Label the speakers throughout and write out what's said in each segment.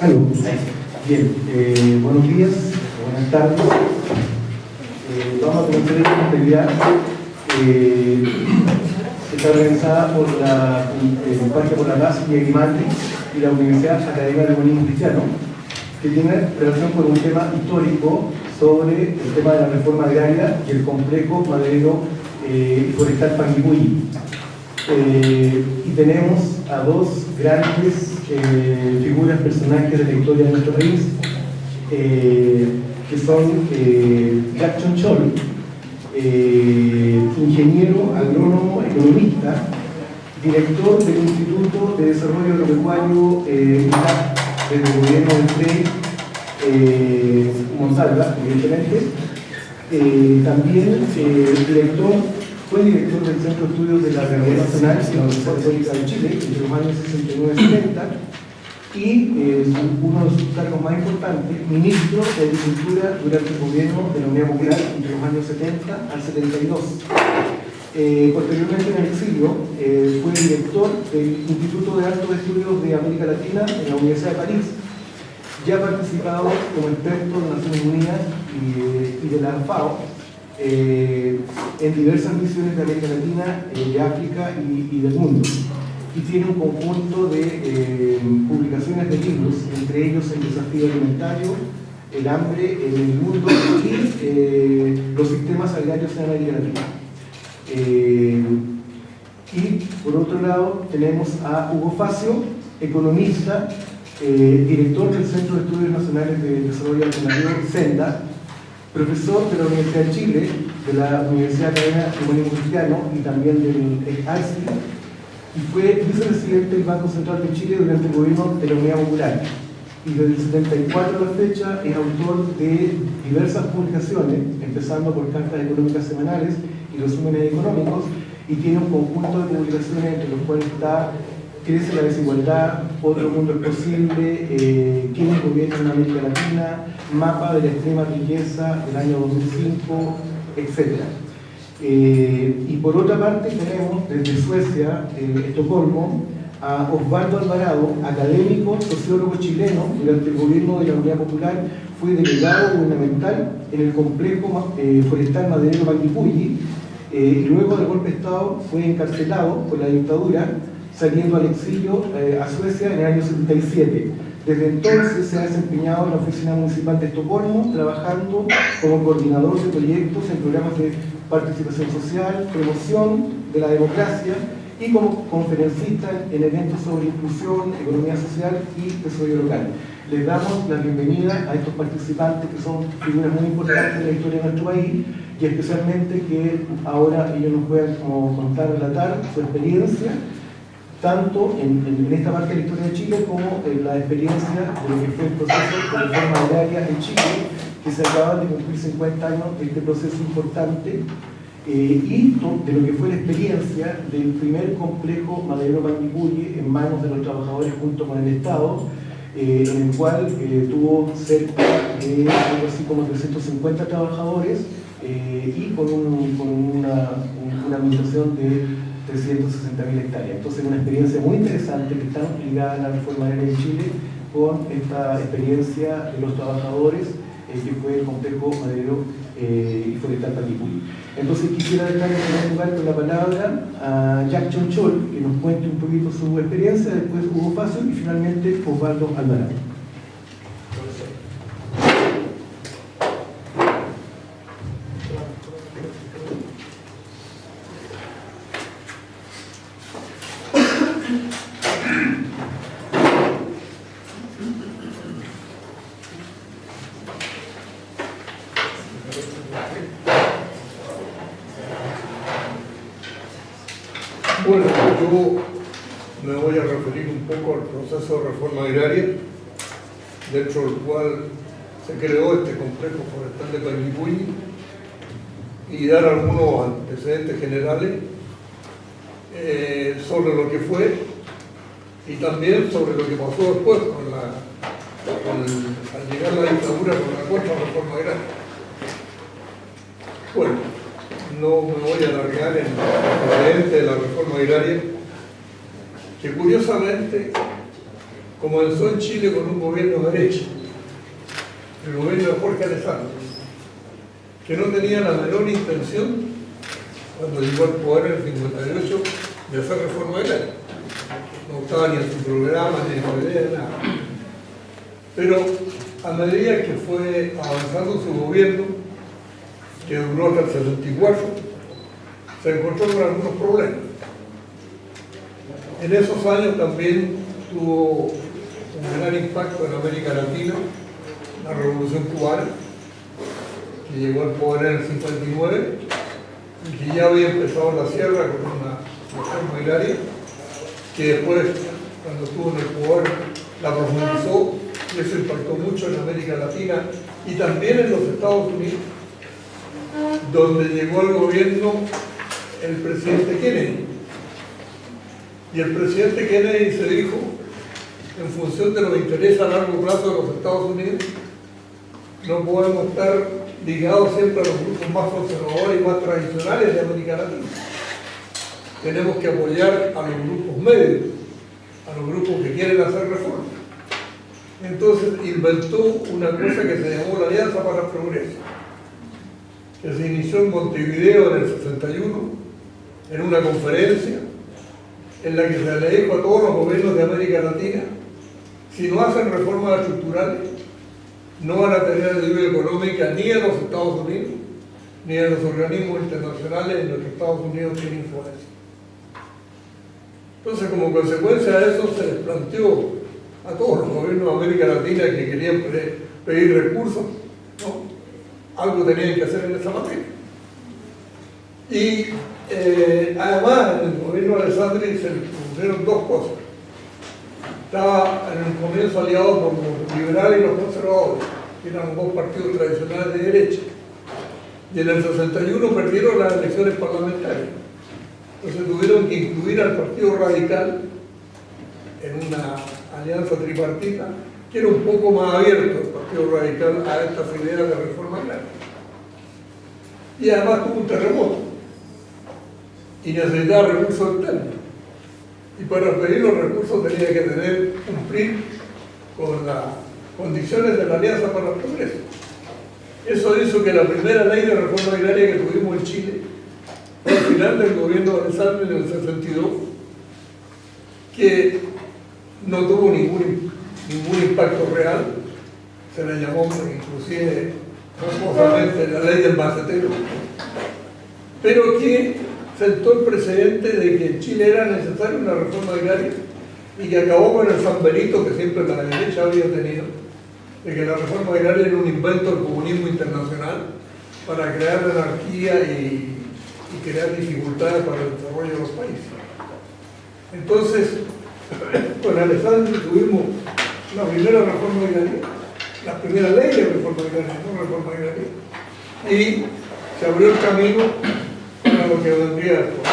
Speaker 1: Aló. Bien, buenos días, buenas tardes. Vamos a conocer esta actividad que está organizada por la Parque por la Paz y Aguimante y la Universidad Académica de Humanismo Cristiano, que tiene relación con un tema histórico sobre el tema de la reforma agraria y el complejo maderero y forestal Panguipulli. Y tenemos a dos grandes figuras, personajes de la historia de nuestro país, que son Jackson Chol, ingeniero, agrónomo, economista, director del Instituto de Desarrollo Agropecuario INAP desde el gobierno de Monsalva, evidentemente. También fue director del Centro de Estudios de la Realidad Nacional de la Universidad Católica de Chile entre los años 69 y 70, y uno de sus cargos más importantes, ministro de Agricultura durante el gobierno de la Unidad Popular entre los años 70 al 72. Posteriormente, en el exilio, fue director del Instituto de Altos Estudios de América Latina en la Universidad de París. Ya ha participado como experto de Naciones Unidas y de la FAO en diversas misiones de América Latina, de África y del mundo. Y tiene un conjunto de publicaciones de libros, entre ellos El desafío alimentario, El hambre en el mundo y Los sistemas agrarios en América Latina. Y por otro lado tenemos a Hugo Facio, economista, director del Centro de Estudios Nacionales de Desarrollo Alternativo, SENDA, profesor de la Universidad de Chile, de la Universidad Académica de Humanismo Cristiano y también del AICI, y fue vicepresidente del Banco Central de Chile durante el gobierno de la Unidad Popular. Y desde el 74 a la fecha es autor de diversas publicaciones, empezando por cartas económicas semanales y resúmenes económicos, y tiene un conjunto de publicaciones entre los cuales está Crece la desigualdad, Otro mundo es posible, Quiénes gobiernan en América Latina, Mapa de la extrema riqueza del año 2005, etc. Y por otra parte tenemos desde Suecia, Estocolmo, a Osvaldo Alvarado, académico, sociólogo chileno. Durante el gobierno de la Unidad Popular fue delegado gubernamental en el complejo forestal maderero Panguipulli, y luego del golpe de Estado fue encarcelado por la dictadura, saliendo al exilio a Suecia en el año 77. Desde entonces se ha desempeñado en la Oficina Municipal de Estocolmo, trabajando como coordinador de proyectos en programas de participación social, promoción de la democracia y como conferencista en eventos sobre inclusión, economía social y desarrollo local. Les damos la bienvenida a estos participantes que son figuras muy importantes de la historia de nuestro país, y especialmente que ahora ellos nos puedan contar, relatar su experiencia tanto en esta parte de la historia de Chile como en la experiencia de lo que fue el proceso de reforma agraria en Chile, que se acaban de cumplir 50 años de este proceso importante, y de lo que fue la experiencia del primer complejo maderero Panguipulli en manos de los trabajadores junto con el Estado, en el cual tuvo cerca de algo así como 350 trabajadores y con una administración de 360.000 hectáreas. Entonces, una experiencia muy interesante que está ligada a la reforma agraria en Chile con esta experiencia de los trabajadores que fue el complejo maderero y forestal Panguipulli. Entonces, quisiera dejar en primer lugar con la palabra a Jackson Chol, que nos cuente un poquito su experiencia, después Hugo Facio y finalmente Osvaldo Alvarado.
Speaker 2: Bueno, yo me voy a referir un poco al proceso de reforma agraria, dentro del cual se creó este complejo forestal de Panguipulli, y dar algunos antecedentes generales sobre lo que fue y también sobre lo que pasó después al llegar la dictadura con la cuarta reforma agraria. Bueno, no me voy a alargar en el antecedente de la reforma agraria, que curiosamente comenzó en Chile con un gobierno de derecha, el gobierno de Jorge Alessandri, que no tenía la menor intención, cuando llegó al poder en el 58, de hacer reforma agraria. No estaba ni en su programa, ni en su idea, nada. Pero a medida que fue avanzando su gobierno, que duró hasta el 64, se encontró con algunos problemas. En esos años también tuvo un gran impacto en América Latina, la Revolución Cubana, que llegó al poder en el 59, y que ya había empezado la sierra con una reforma agraria, que después, cuando estuvo en el poder, la profundizó, y eso impactó mucho en América Latina y también en los Estados Unidos, donde llegó al gobierno el presidente Kennedy. Y el presidente Kennedy se dijo, en función de los intereses a largo plazo de los Estados Unidos, no podemos estar ligados siempre a los grupos más conservadores y más tradicionales de América Latina. Tenemos que apoyar a los grupos medios, a los grupos que quieren hacer reformas. Entonces inventó una cosa que se llamó la Alianza para el Progreso, que se inició en Montevideo en el 61, en una conferencia en la que se le dijo a todos los gobiernos de América Latina: si no hacen reformas estructurales, no van a tener ayuda económica ni en los Estados Unidos, ni en los organismos internacionales en los que Estados Unidos tiene influencia. Entonces, como consecuencia de eso, se les planteó a todos los gobiernos de América Latina que querían pedir recursos, ¿no? Algo tenían que hacer en esa materia. Y además, en el gobierno de Alessandri se pusieron dos cosas. Estaba en el comienzo aliado por los liberales y los conservadores, que eran los dos partidos tradicionales de derecha. Y en el 61 perdieron las elecciones parlamentarias. Entonces tuvieron que incluir al Partido Radical en una alianza tripartita, que era un poco más abierto el Partido Radical a estas ideas de reforma agraria. Y además tuvo un terremoto y necesitaba recursos externos. Y para pedir los recursos tenía que cumplir con las condiciones de la Alianza para el Progreso. Eso hizo que la primera ley de reforma agraria que tuvimos en Chile, al final del gobierno de Alessandri en el 62, que no tuvo ningún impacto real, se le llamó inclusive famosamente la ley del macetero, pero que sentó el precedente de que en Chile era necesaria una reforma agraria y que acabó con el San Benito que siempre la derecha había tenido, de que la reforma agraria era un invento del comunismo internacional para crear anarquía y crear dificultades para el desarrollo de los países. Entonces, con Alessandri tuvimos la primera reforma agraria, la primera ley de reforma agraria, no reforma agraria, y se abrió el camino para lo que vendría después.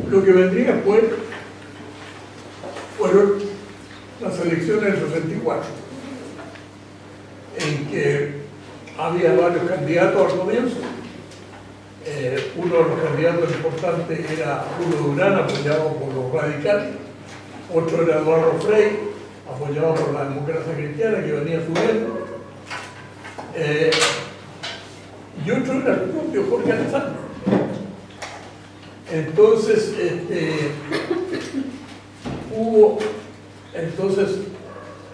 Speaker 2: Lo que vendría después fueron las elecciones del 64, en que había varios candidatos al comienzo. Uno de los candidatos importantes era Julio Durán, apoyado por los radicales. Otro era Eduardo Frei, apoyado por la democracia cristiana, que venía subiendo. Y otro era el propio Jorge Alessandri. Entonces, hubo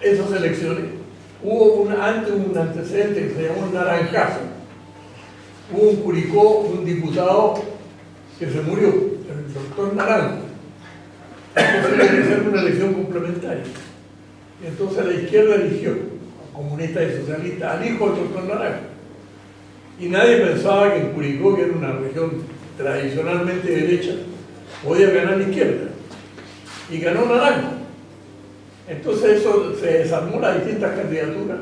Speaker 2: esas elecciones. Hubo antes un antecedente que se llamó el naranjazo. Hubo en Curicó un diputado que se murió, el doctor Naranjo. Entonces tenía que ser una elección complementaria. Y entonces la izquierda eligió, comunista y socialista, al hijo del doctor Naranjo. Y nadie pensaba que en Curicó, que era una región tradicionalmente derecha, podía ganar la izquierda. Y ganó Naranjo. Entonces eso se desarmó las distintas candidaturas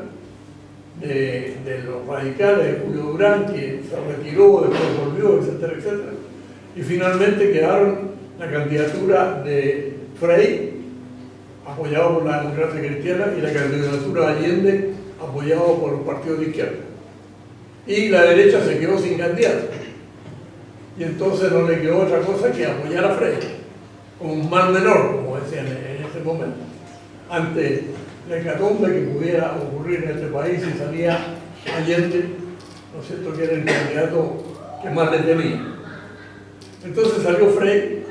Speaker 2: de los radicales, de Julio Durán, que se retiró, después volvió, etcétera, etcétera. Y finalmente quedaron la candidatura de Frei, apoyado por la democracia cristiana, y la candidatura de Allende, apoyado por los partidos de izquierda. Y la derecha se quedó sin candidato. Y entonces no le quedó otra cosa que apoyar a Frei. como un mal menor, como decían en ese momento, ante la hecatombe que pudiera ocurrir en este país si salía Allende, ¿no es cierto?, que era el candidato que más le temía. Entonces salió Frei,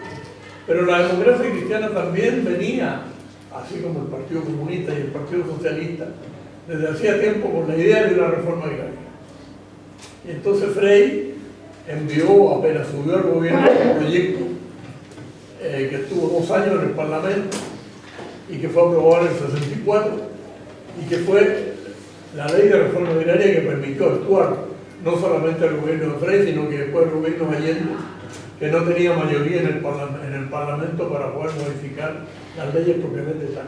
Speaker 2: pero la democracia cristiana también venía, así como el Partido Comunista y el Partido Socialista, desde hacía tiempo con la idea de una reforma agraria. Y entonces Frei envió, apenas subió al gobierno, un proyecto que estuvo 2 años en el Parlamento y que fue aprobado en el 64 y que fue la ley de reforma agraria que permitió actuar no solamente al gobierno de Frei, sino que después el gobierno de Allende, que no tenía mayoría en el Parlamento para poder modificar las leyes propiamente tal.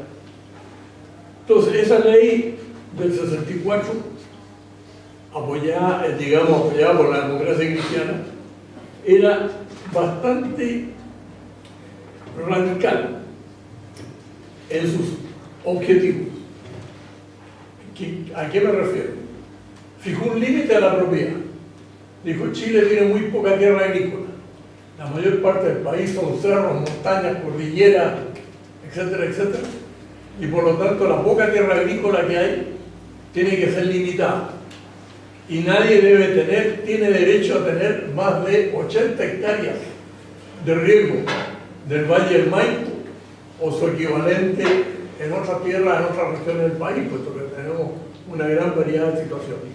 Speaker 2: Entonces, esa ley del 64, apoyada por la democracia cristiana, era bastante radical en sus objetivos. ¿A qué me refiero? Fijó un límite a la propiedad. Dijo, Chile tiene muy poca tierra agrícola. La mayor parte del país son cerros, montañas, cordilleras, etcétera, etcétera. Y por lo tanto la poca tierra agrícola que hay tiene que ser limitada. Y nadie tiene derecho a tener más de 80 hectáreas de riego del Valle del Maipo o su equivalente en otras tierras, en otras regiones del país, puesto que tenemos una gran variedad de situaciones.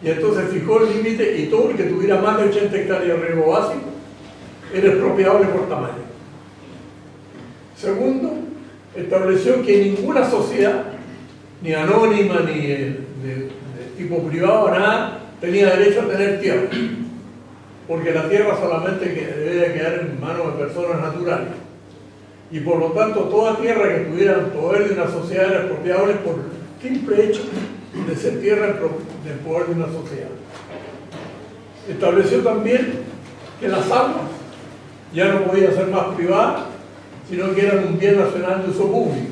Speaker 2: Y entonces fijó el límite y todo el que tuviera más de 80 hectáreas de riego básico era expropiable por tamaño. Segundo, estableció que ninguna sociedad, ni anónima, ni de tipo privado, nada, tenía derecho a tener tierra, porque la tierra solamente debía quedar en manos de personas naturales. Y por lo tanto, toda tierra que tuviera en poder de una sociedad era expropiable por el simple hecho de ser tierra en el poder de una sociedad. Estableció también que las aguas ya no podían ser más privadas, sino que eran un bien nacional de uso público.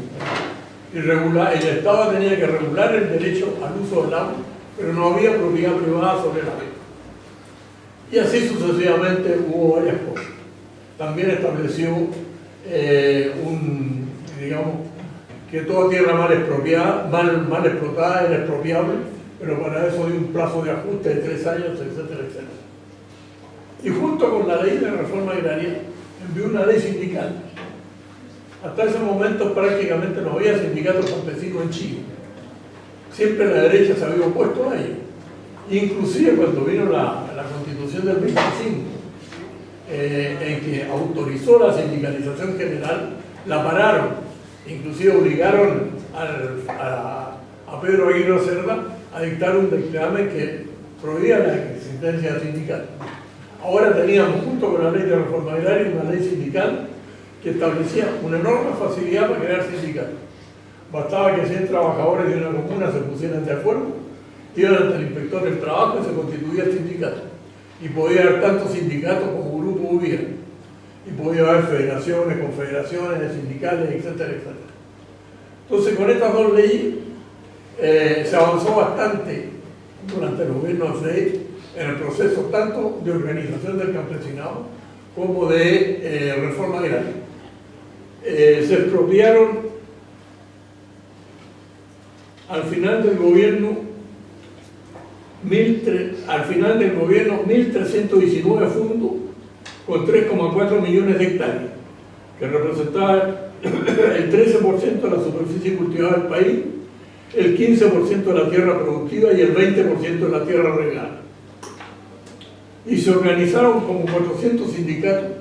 Speaker 2: Y el Estado tenía que regular el derecho al uso del agua, pero no había propiedad privada sobre la misma. Y así sucesivamente hubo varias cosas. También estableció que toda tierra mal explotada era expropiable, pero para eso dio un plazo de ajuste de 3 años, etcétera, etcétera. Y junto con la ley de reforma agraria envió una ley sindical. Hasta ese momento prácticamente no había sindicatos campesinos en Chile. Siempre la derecha se había opuesto a ello. Inclusive cuando vino la Constitución del 25, en que autorizó la sindicalización general, la pararon. Inclusive obligaron a Pedro Aguirre Cerda a dictar un dictamen que prohibía la existencia sindical. Ahora teníamos, junto con la ley de reforma agraria, una ley sindical que establecía una enorme facilidad para crear sindicatos. Bastaba que 100 trabajadores de una comuna se pusieran de acuerdo, iban ante el inspector del trabajo y se constituía el sindicato. Y podía haber tantos sindicatos como grupos hubiera. Y podía haber federaciones, confederaciones sindicales, etcétera, etcétera. Entonces, con estas 2 leyes se avanzó bastante durante el gobierno de Frei en el proceso tanto de organización del campesinado como de reforma agraria. Se expropiaron al final del gobierno 1.319 fundos con 3,4 millones de hectáreas, que representaban el 13% de la superficie cultivada del país, el 15% de la tierra productiva y el 20% de la tierra regada. Y se organizaron como 400 sindicatos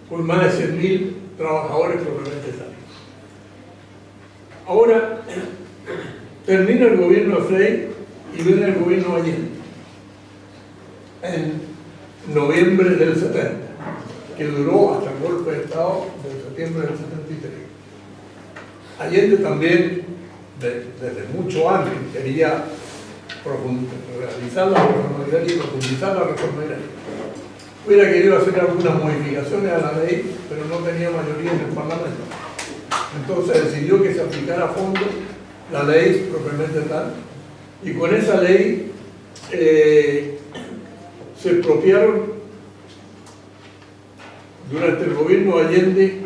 Speaker 2: con más de 100.000 trabajadores propiamente tales. Ahora termina el gobierno de Frei y viene el gobierno de Allende en noviembre del 70, que duró hasta el golpe de Estado de septiembre del 73. Allende también, desde mucho antes, quería realizar la reforma agraria y profundizar la reforma agraria. Hubiera querido hacer algunas modificaciones a la ley, pero no tenía mayoría en el Parlamento. Entonces decidió que se aplicara a fondo la ley propiamente tal, y con esa ley se expropiaron durante el gobierno de Allende,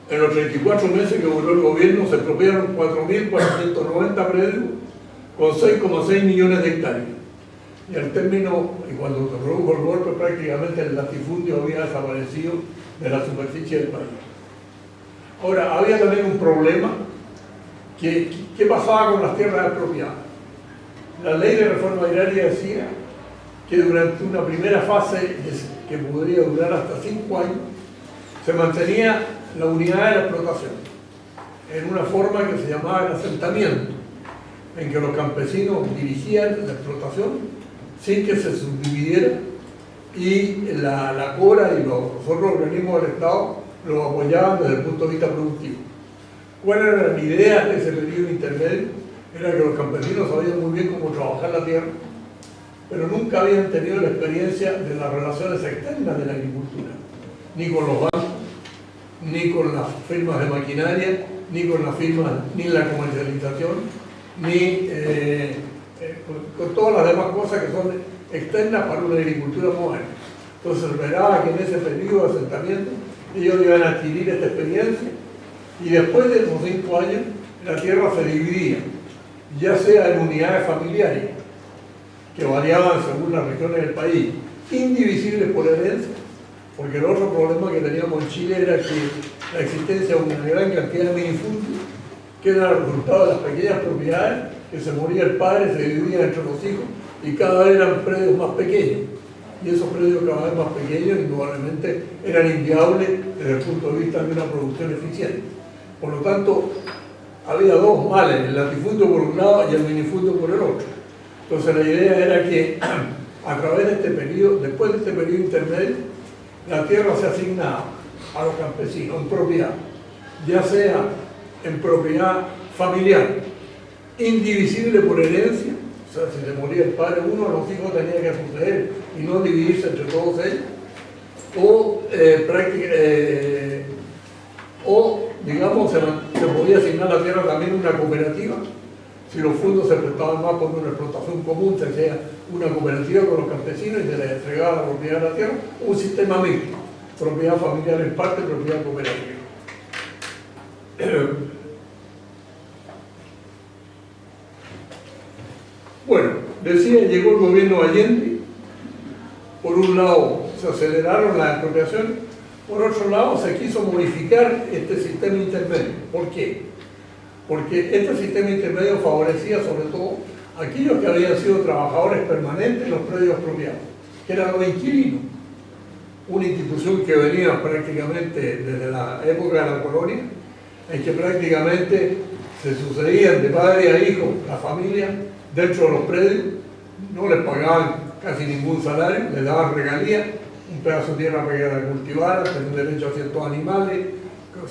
Speaker 2: en los 34 meses que duró el gobierno, se expropiaron 4.490 predios con 6,6 millones de hectáreas. Y al término, y cuando se produjo el golpe, prácticamente el latifundio había desaparecido de la superficie del país. Ahora, había también un problema. ¿Qué pasaba con las tierras expropiadas? La ley de reforma agraria decía que durante una primera fase, que podría durar hasta 5 años, se mantenía la unidad de la explotación en una forma que se llamaba el asentamiento, en que los campesinos dirigían la explotación sin que se subdividiera y la CORA y los otros organismos del Estado lo apoyaban desde el punto de vista productivo. ¿Cuál era la idea de ese periodo intermedio? Era que los campesinos sabían muy bien cómo trabajar la tierra, pero nunca habían tenido la experiencia de las relaciones externas de la agricultura, ni con los bancos, ni con las firmas de maquinaria, ni con las firmas, ni la comercialización, ni con todas las demás cosas que son externas para una agricultura moderna. Entonces se esperaba que en ese periodo de asentamiento ellos iban a adquirir esta experiencia y después de esos 5 años la tierra se dividía, ya sea en unidades familiares que variaban según las regiones del país, indivisibles por herencia, porque el otro problema que teníamos en Chile era que la existencia de una gran cantidad de minifundios, que era el resultado de las pequeñas propiedades, que se moría el padre, se dividían entre los hijos, y cada vez eran predios más pequeños. Y esos predios cada vez más pequeños, indudablemente, eran inviables desde el punto de vista de una producción eficiente. Por lo tanto, había dos males, el latifundio por un lado y el minifundio por el otro. Entonces la idea era que a través de este periodo, después de este periodo intermedio, la tierra se asignaba a los campesinos en propiedad, ya sea en propiedad familiar, indivisible por herencia, o sea, si se moría el padre, uno de los hijos tenía que suceder y no dividirse entre todos ellos, o digamos, se podía asignar la tierra también a una cooperativa. Si los fondos se prestaban más por una explotación común, se hacía una cooperativa con los campesinos y se les entregaba la propiedad de la tierra, un sistema mixto, propiedad familiar en parte, propiedad cooperativa. Bueno, decía, llegó el gobierno Allende, por un lado se aceleraron las expropiaciones, por otro lado se quiso modificar este sistema intermedio. ¿Por qué? Porque este sistema intermedio favorecía sobre todo a aquellos que habían sido trabajadores permanentes en los predios expropiados, que eran los inquilinos, una institución que venía prácticamente desde la época de la colonia, en que prácticamente se sucedían de padre a hijo las familias dentro de los predios, no les pagaban casi ningún salario, les daban regalías, un pedazo de tierra para cultivar, tener derecho a ciertos animales,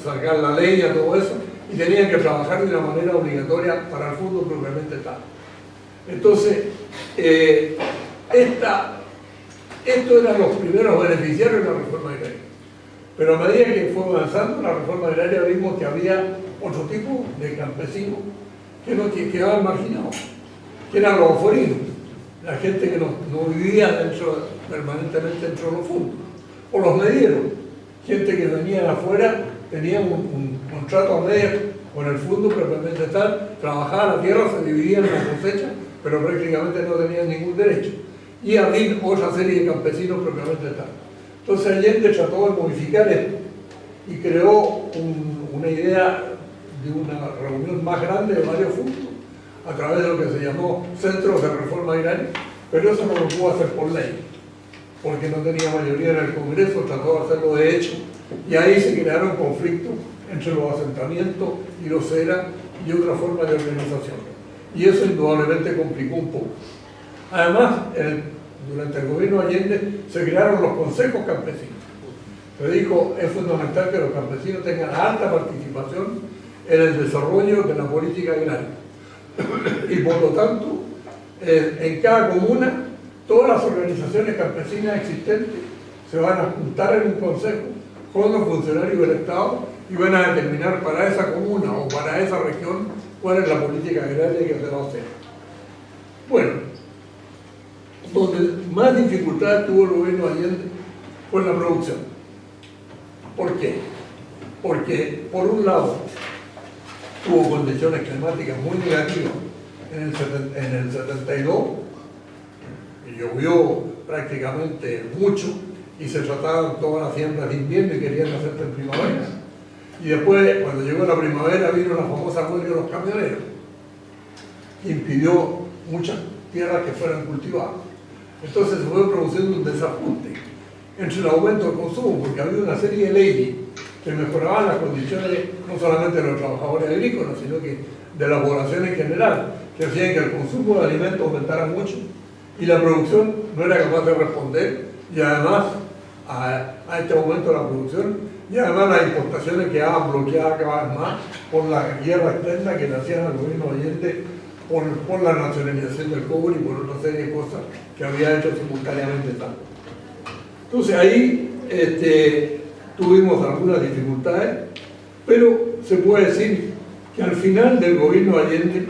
Speaker 2: sacar la leña, todo eso, y tenían que trabajar de una manera obligatoria para el fondo propiamente tal. Entonces, estos eran los primeros beneficiarios de la reforma agraria. Pero a medida que fue avanzando la reforma agraria vimos que había otro tipo de campesinos que no quedaban marginados, que eran los oforinos, la gente que no vivía permanentemente dentro de los fondos, o los medieros, gente que venía de afuera, tenía un contrato a medias con el fondo propiamente tal, trabajaba la tierra, se dividían en la cosecha, pero prácticamente no tenían ningún derecho. Y había otra serie de campesinos propiamente tal. Entonces Allende trató de modificar esto y creó una idea de una reunión más grande de varios fondos a través de lo que se llamó Centros de Reforma Agraria, pero eso no lo pudo hacer por ley, porque no tenía mayoría en el Congreso, trató de hacerlo de hecho, y ahí se crearon conflictos entre los asentamientos y los ERA y otra forma de organización. Y eso indudablemente complicó un poco. Además, durante el gobierno de Allende se crearon los consejos campesinos. Se dijo, es fundamental que los campesinos tengan alta participación en el desarrollo de la política agraria. Y por lo tanto, en cada comuna, todas las organizaciones campesinas existentes se van a juntar en un consejo con los funcionarios del Estado y van a determinar para esa comuna o para esa región cuál es la política agraria que se va a hacer. Bueno, donde más dificultad tuvo el gobierno Allende fue en la producción. ¿Por qué? Porque, por un lado, tuvo condiciones climáticas muy negativas en el 72, y llovió prácticamente mucho, y se trataban todas las siembras de invierno y querían hacerse en primavera. Y después, cuando llegó la primavera, vino la famosa huelga de los camioneros, que impidió muchas tierras que fueran cultivadas. Entonces se fue produciendo un desajuste entre el aumento del consumo, porque había una serie de leyes que mejoraban las condiciones no solamente de los trabajadores agrícolas, sino que de la población en general, que hacían que el consumo de alimentos aumentara mucho y la producción no era capaz de responder, y además a este aumento de la producción, y además las importaciones quedaban bloqueadas cada vez más por la guerra externa que le hacían al gobierno Allende por la nacionalización del cobre y por otra serie de cosas que había hecho simultáneamente tanto. Entonces ahí tuvimos algunas dificultades, pero se puede decir que al final del gobierno Allende,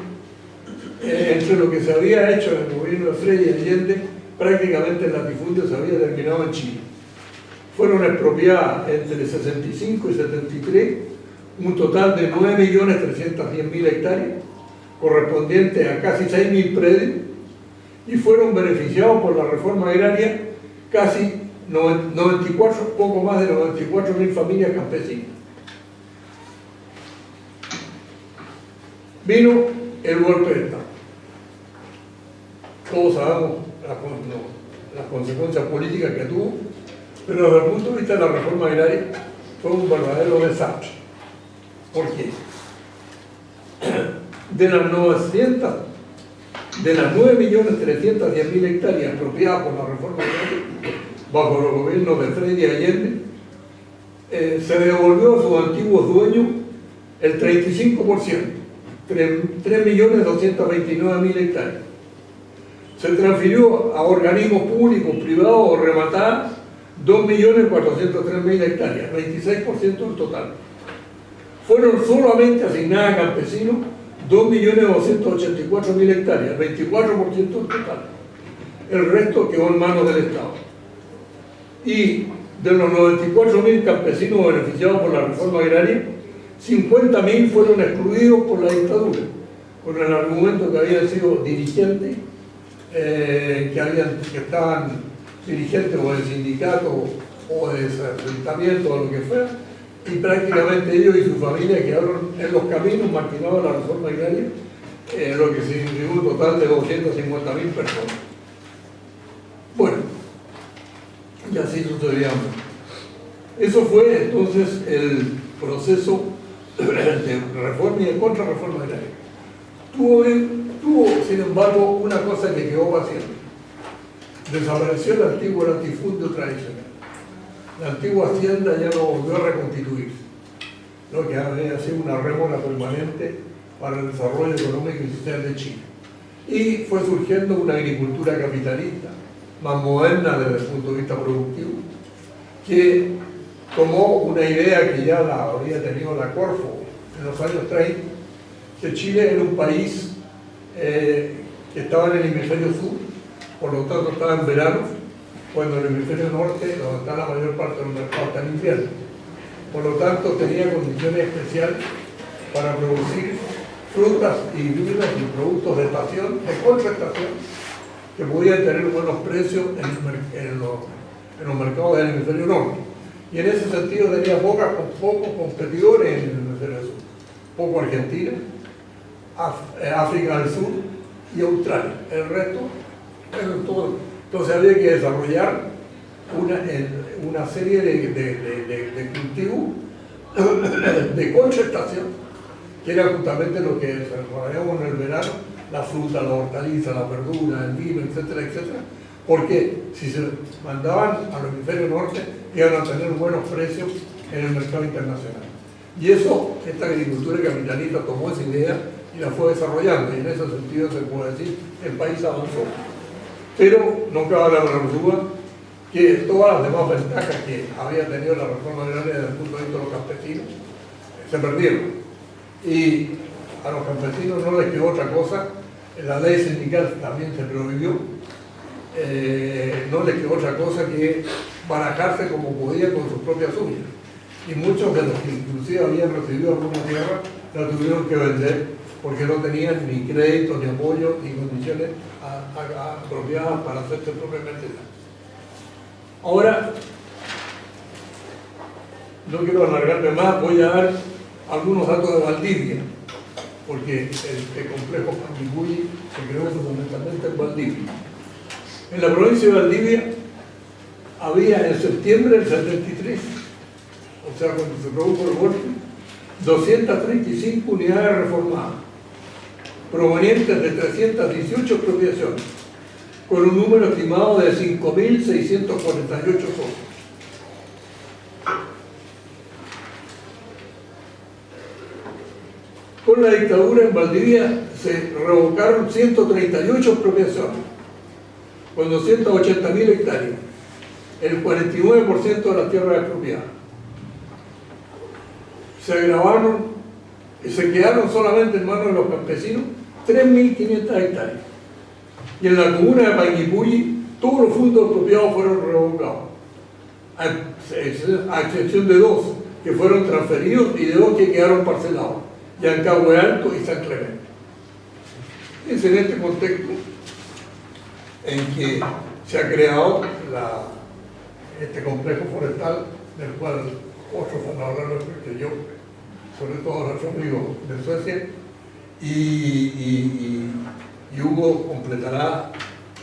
Speaker 2: entre lo que se había hecho en el gobierno de Frei y Allende, prácticamente el latifundio se había terminado en Chile. Fueron expropiadas entre 65 y 73 un total de 9.310.000 hectáreas, correspondiente a casi 6.000 predios, y fueron beneficiados por la reforma agraria casi 94, poco más de 94.000 familias campesinas. Vino el golpe de Estado. Todos sabemos las consecuencias políticas que tuvo, pero desde el punto de vista de la reforma agraria fue un verdadero desastre. ¿Por qué? De las 9.310.000 hectáreas expropiadas por la reforma agraria bajo los gobiernos de Frei y Allende, se devolvió a sus antiguos dueños el 35%, 3.229.000 hectáreas. Se transfirió a organismos públicos, privados o rematadas 2.403.000 hectáreas, 26% del total. Fueron solamente asignadas a campesinos 2.284.000 hectáreas, 24% del total. El resto quedó en manos del Estado. Y de los 94.000 campesinos beneficiados por la reforma agraria, 50.000 fueron excluidos por la dictadura, con el argumento que habían sido dirigentes, que estaban dirigentes o del sindicato o de asentamiento o lo que fuera, y prácticamente ellos y sus familias quedaron en los caminos marginados de la reforma agraria, lo que significó un total de 250.000 personas. Bueno, y así sucedía. Eso fue entonces el proceso de reforma y de contrarreforma agraria. Tuvo, sin embargo, una cosa que quedó vacía. Desapareció el antiguo latifundio tradicional. La antigua hacienda ya no volvió a reconstituirse, lo que había sido una rémora permanente para el desarrollo económico y social de Chile. Y fue surgiendo una agricultura capitalista, más moderna desde el punto de vista productivo, que tomó una idea que ya la había tenido la Corfo en los años 30, que Chile era un país que estaba en el hemisferio sur, por lo tanto estaba en verano, cuando en el hemisferio norte, donde está la mayor parte del mercado, está en invierno. Por lo tanto, tenía condiciones especiales para producir frutas y vinos y productos de estación, de contraestación, que podían tener buenos precios en los mercados del hemisferio norte. Y en ese sentido tenía pocos competidores en el hemisferio sur. Poco Argentina, África del Sur y Australia. El resto era todo. Entonces había que desarrollar una serie de cultivos de contraestación, que era justamente lo que desarrollamos en el verano, la fruta, la hortaliza, la verdura, el vino, etcétera, etcétera, porque si se mandaban al hemisferio norte iban a tener buenos precios en el mercado internacional. Y eso, esta agricultura capitalista tomó esa idea y la fue desarrollando, y en ese sentido se puede decir que el país avanzó. Pero no cabe la menor duda que todas las demás ventajas que había tenido la reforma agraria desde el punto de vista de los campesinos se perdieron. Y a los campesinos no les quedó otra cosa, la ley sindical también se prohibió, no les quedó otra cosa que barajarse como podía con sus propias uñas. Y muchos de los que inclusive habían recibido alguna tierra la tuvieron que vender porque no tenían ni crédito, ni apoyo, ni condiciones apropiadas para hacerse propiamente daño. Ahora, no quiero alargarme más, voy a dar algunos datos de Valdivia, porque el complejo Panguipulli se creó fundamentalmente en Valdivia. En la provincia de Valdivia había en septiembre del 73, o sea, cuando se produjo el golpe, 235 unidades reformadas, provenientes de 318 expropiaciones, con un número estimado de 5.648 socios. Con la dictadura en Valdivia se revocaron 138 expropiaciones, con 280.000 hectáreas, el 49% de las tierras expropiadas. Se agravaron y se quedaron solamente en manos de los campesinos 3.500 hectáreas. Y en la comuna de Panguipulli todos los fondos expropiados fueron revocados, a excepción de 2 que fueron transferidos y de 2 que quedaron parcelados, Yancahue Alto y San Clemente. Es en este contexto en que se ha creado este complejo forestal, del cual otros van a hablar mejor que yo, sobre todo nuestros amigos de Suecia, y Hugo completará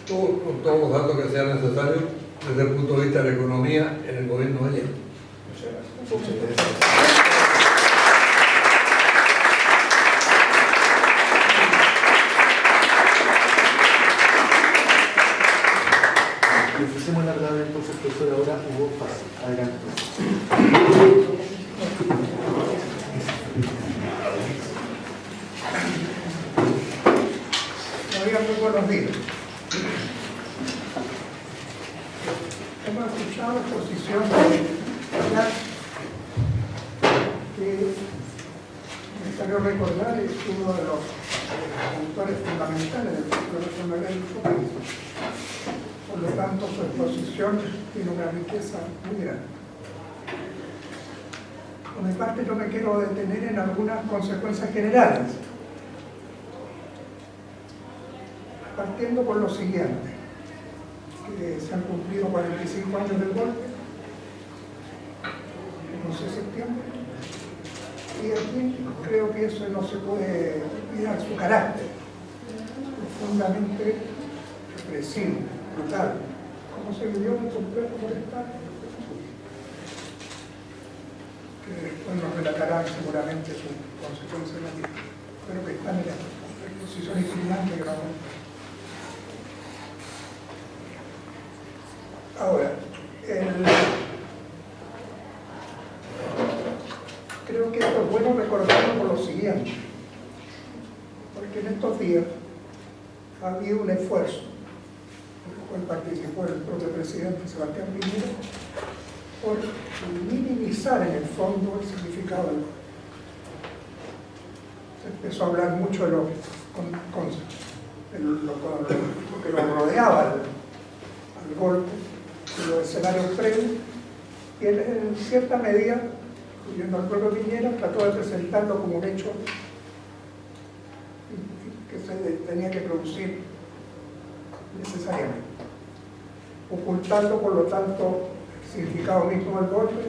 Speaker 2: con todos los datos que sean necesarios desde el punto de vista de la economía en el gobierno de Allende.
Speaker 1: Muchas gracias. Le ofrecemos la palabra entonces, profesor, ahora Hugo Facio. Adelante, profesor.
Speaker 3: Muy buenos días. Hemos escuchado la exposición que es necesario recordar es uno de los autores fundamentales del Círculo Nacional de nuestro país. Por lo tanto, su exposición tiene una riqueza muy grande. Por mi parte, yo me quiero detener en algunas consecuencias generales, partiendo por lo siguiente, que se han cumplido 45 años del golpe, el 11 de septiembre, y aquí creo que eso no se puede olvidar su carácter, profundamente represivo, brutal, como se vivió en el complejo forestal, que después nos relatarán seguramente sus consecuencias negativas, pero que están en la exposición inclinante que vamos a ver. Ahora, creo que esto es bueno recordarlo por lo siguiente, porque en estos días ha habido un esfuerzo, en el cual participó el propio presidente Sebastián Piñera, por minimizar en el fondo el significado del golpe. Se empezó a hablar mucho de lo que lo rodeaba al golpe, de los escenarios previos, y en cierta medida, incluyendo al propio Piñera, trató de presentarlo como un hecho que se tenía que producir necesariamente, ocultando por lo tanto el significado mismo del golpe,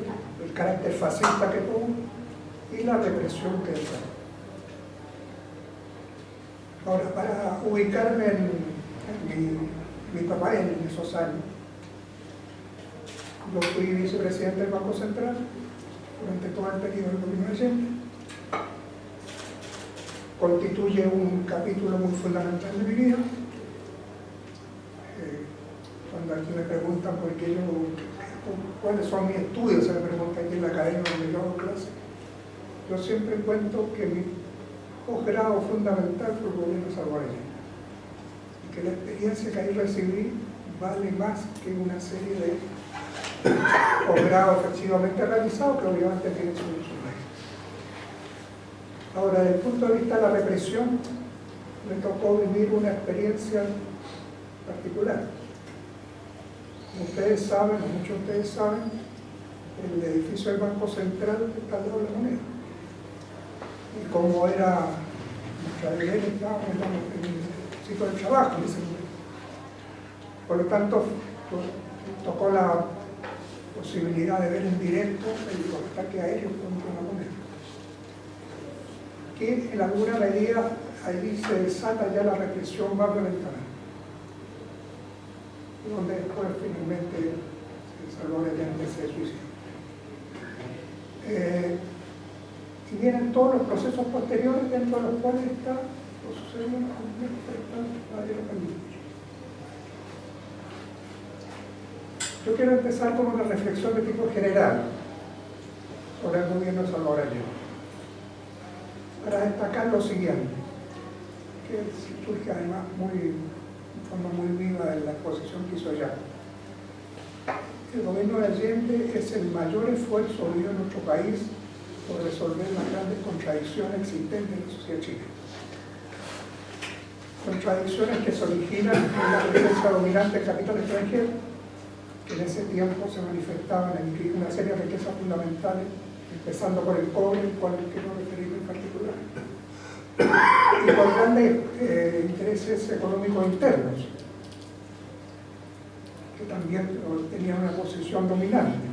Speaker 3: el carácter fascista que tuvo y la represión que trajo. Ahora, para ubicarme en mi papá en esos años, yo fui vicepresidente del Banco Central durante todo el periodo del gobierno de Allende. Constituye un capítulo muy fundamental de mi vida. Cuando aquí me preguntan por qué cuáles son mis estudios, se me pregunta aquí en la academia donde yo hago clase, yo siempre cuento que mi posgrado fundamental fue el gobierno de Salvador Allende, y que la experiencia que ahí recibí vale más que una serie de posgrado efectivamente realizado, que obviamente tiene su mérito. Ahora, desde el punto de vista de la represión, me tocó vivir una experiencia particular. Como ustedes saben, o muchos de ustedes saben, el edificio del Banco Central está al lado de la moneda. Y como era nuestra deber, estábamos en el sitio de trabajo en ese momento. Por lo tanto, tocó la posibilidad de ver en directo los ataques aéreos contra la moneda. Que en alguna medida ahí se desata ya la represión más violenta, donde después finalmente Salvador Allende se suicidó. Y vienen todos los procesos posteriores dentro de los cuales está lo sucedió en la guerra pandemia. Yo quiero empezar con una reflexión de tipo general sobre el gobierno de Salvador Allende, para destacar lo siguiente, que surge además de forma muy viva en la exposición que hizo ya. El gobierno de Allende es el mayor esfuerzo vivido en nuestro país por resolver las grandes contradicciones existentes en la sociedad chilena. Contradicciones que se originan en la presencia dominante del capital extranjero, que en ese tiempo se manifestaban en una serie de riquezas fundamentales, empezando por el cobre, al cual quiero referirme en particular, y por grandes intereses económicos internos, que también tenían una posición dominante,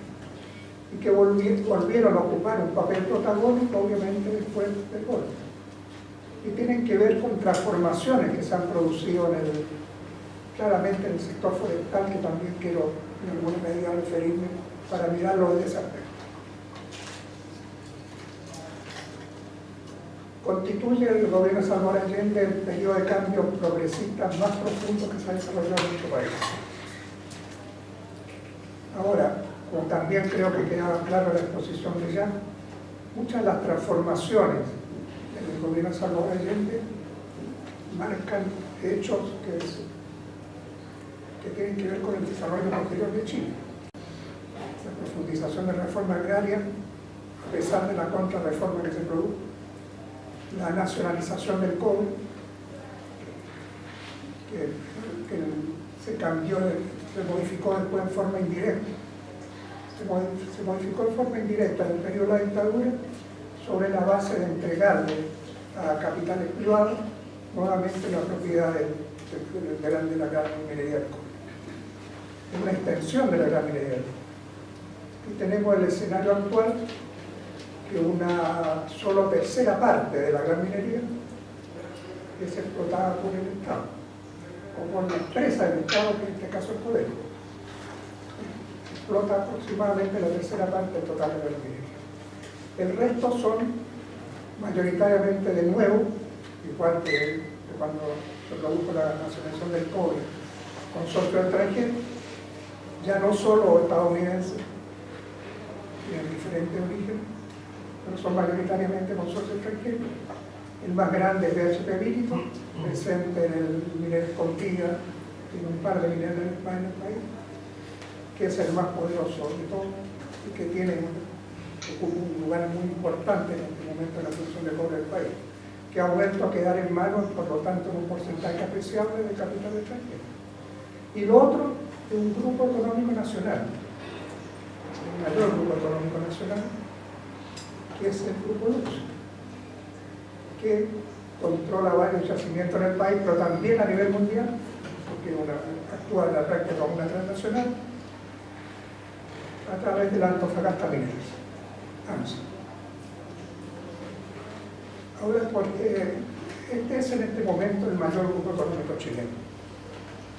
Speaker 3: y que volvieron a ocupar un papel protagónico, obviamente, después del golpe. Y tienen que ver con transformaciones que se han producido claramente en el sector forestal, que también quiero en alguna medida referirme para mirarlo desde ese aspecto. Constituye el gobierno de Salvador Allende el periodo de cambio progresista más profundo que se ha desarrollado en nuestro país. Ahora, como también creo que quedaba claro en la exposición de ya, muchas de las transformaciones del gobierno de Salvador Allende marcan hechos que tienen que ver con el desarrollo posterior de Chile. La profundización de la reforma agraria, a pesar de la contrarreforma que se produjo, la nacionalización del cobre, que se modificó después en forma indirecta. Se modificó en forma indirecta en el periodo de la dictadura sobre la base de entregarle a capitales privados nuevamente la propiedad de la gran minería del cobre. Es una extensión de la gran minería del cobre. Y tenemos el escenario actual, que una solo tercera parte de la gran minería es explotada por el Estado, o por la empresa del Estado, que en este caso es Codelco. Explota aproximadamente la tercera parte total de la gran minería. El resto son mayoritariamente de nuevo, igual que cuando se produjo la nacionalización del cobre, consorcio extranjero, ya no solo estadounidenses, de diferentes orígenes, pero son mayoritariamente consorcios extranjeros. El más grande es BHP Billiton, presente en el minero Escondida, tiene un par de mineros más en el país, que es el más poderoso de todos y que ocupa un lugar muy importante en este momento en la producción de cobre del país, que ha vuelto a quedar en manos, por lo tanto, en un porcentaje apreciable de capital extranjero. Y lo otro es un grupo económico nacional, el mayor grupo económico nacional, que es el Grupo Luxe, que controla varios yacimientos en el país, pero también a nivel mundial, porque actúa en la práctica como una transnacional, a través de la Antofagasta Mineras, ANSA. Ahora, porque este es en este momento el mayor grupo económico chileno,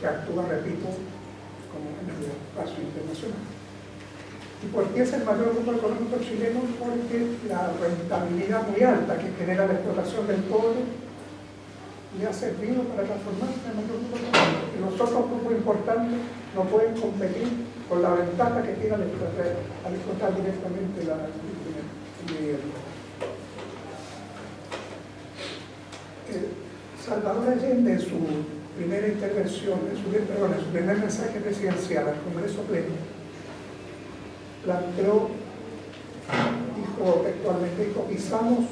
Speaker 3: que actúa, repito, como en el espacio internacional. ¿Y por qué es el mayor grupo económico chileno? Porque la rentabilidad muy alta que genera la explotación del cobre le ha servido para transformarse en el mayor grupo económico. Y los otros grupos importantes no pueden competir con la ventaja que tiene al explotar directamente la minería. Salvador Allende, en su primera intervención, en su primer mensaje presidencial al Congreso Pleno, planteó, dijo textualmente, pisamos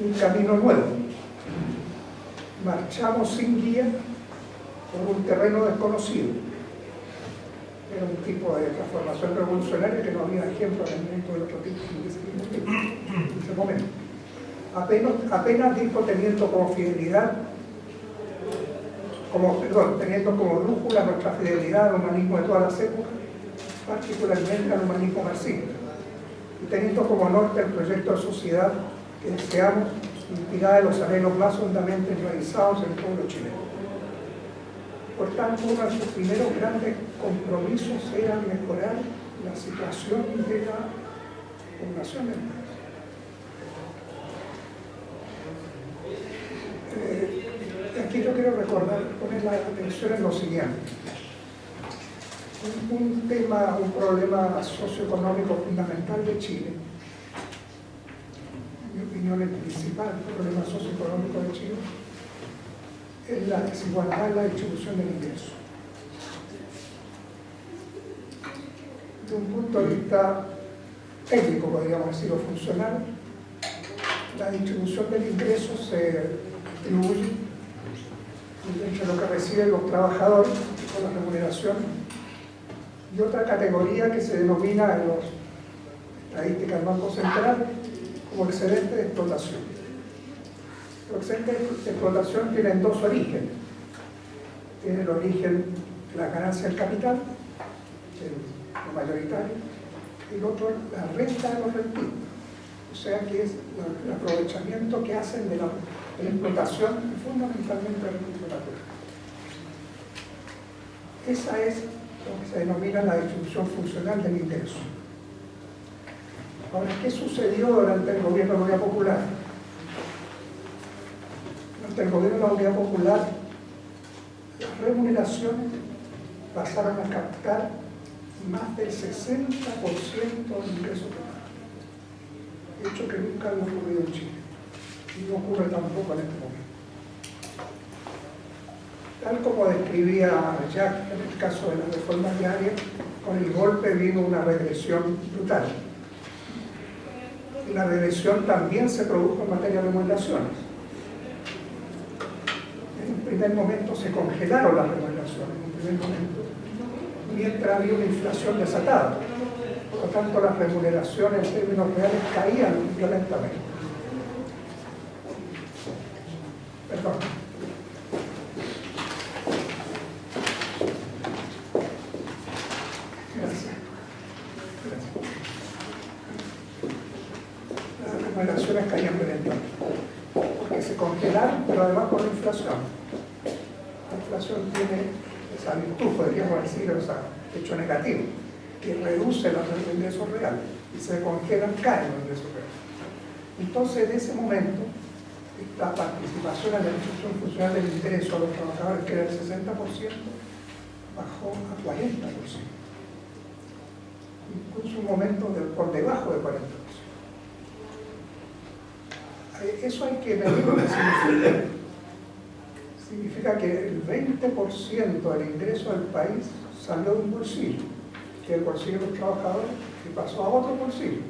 Speaker 3: un camino nuevo, marchamos sin guía por un terreno desconocido, tipo de transformación revolucionaria que no había ejemplo en ningún otro tipo en ese momento. Apenas dijo teniendo como fidelidad, teniendo como brújula nuestra fidelidad al humanismo de todas las épocas, particularmente al humanismo marxista, y teniendo como norte el proyecto de sociedad que deseamos, inspirada en los anhelos más hondamente enraizados en el pueblo chileno. Por tanto, uno de sus primeros grandes compromisos era mejorar la situación de la población del país. Aquí yo quiero poner la atención en lo siguiente. Un problema socioeconómico fundamental de Chile, en mi opinión el principal problema socioeconómico de Chile, es la desigualdad en la distribución del ingreso. De un punto de vista técnico, podríamos decirlo, funcional, la distribución del ingreso se distribuye entre lo que reciben los trabajadores con la remuneración y otra categoría que se denomina en las estadísticas del Banco Central como excedente de explotación. Los excedentes de explotación tienen dos orígenes. Tiene el origen de la ganancia del capital, lo mayoritario, y el otro la renta de los rentistas. O sea que es el aprovechamiento que hacen de la explotación y fundamentalmente del recurso natural. Esa es lo que se denomina la distribución funcional del ingreso. Ahora, ¿qué sucedió durante el gobierno de la Unidad Popular? Durante el gobierno de la Unidad Popular, las remuneraciones pasaron a captar más del 60% del ingreso total. Hecho que nunca había ocurrido en Chile. Y no ocurre tampoco en este momento. Tal como describía Jack en el caso de la reforma agraria, con el golpe vino una regresión brutal. Y la regresión también se produjo en materia de remuneraciones. En un primer momento se congelaron las remuneraciones, en un primer momento, mientras había una inflación desatada. Por lo tanto, las remuneraciones en términos reales caían violentamente. Perdón. Gracias. Las remuneraciones caían violentamente. Porque se congelaron, pero además por la inflación. La inflación tiene esa virtud, podríamos decir, o sea, hecho negativo, que reduce los ingresos reales y se congelan, caen los ingresos reales. Entonces, en ese momento, esta participación en la distribución funcional del ingreso a los trabajadores, que era el 60%, bajó a 40%. Incluso un momento por debajo de 40%. Eso hay que medir lo que significa. Significa que el 20% del ingreso del país salió de un bolsillo, que es el bolsillo de los trabajadores, y pasó a otro bolsillo.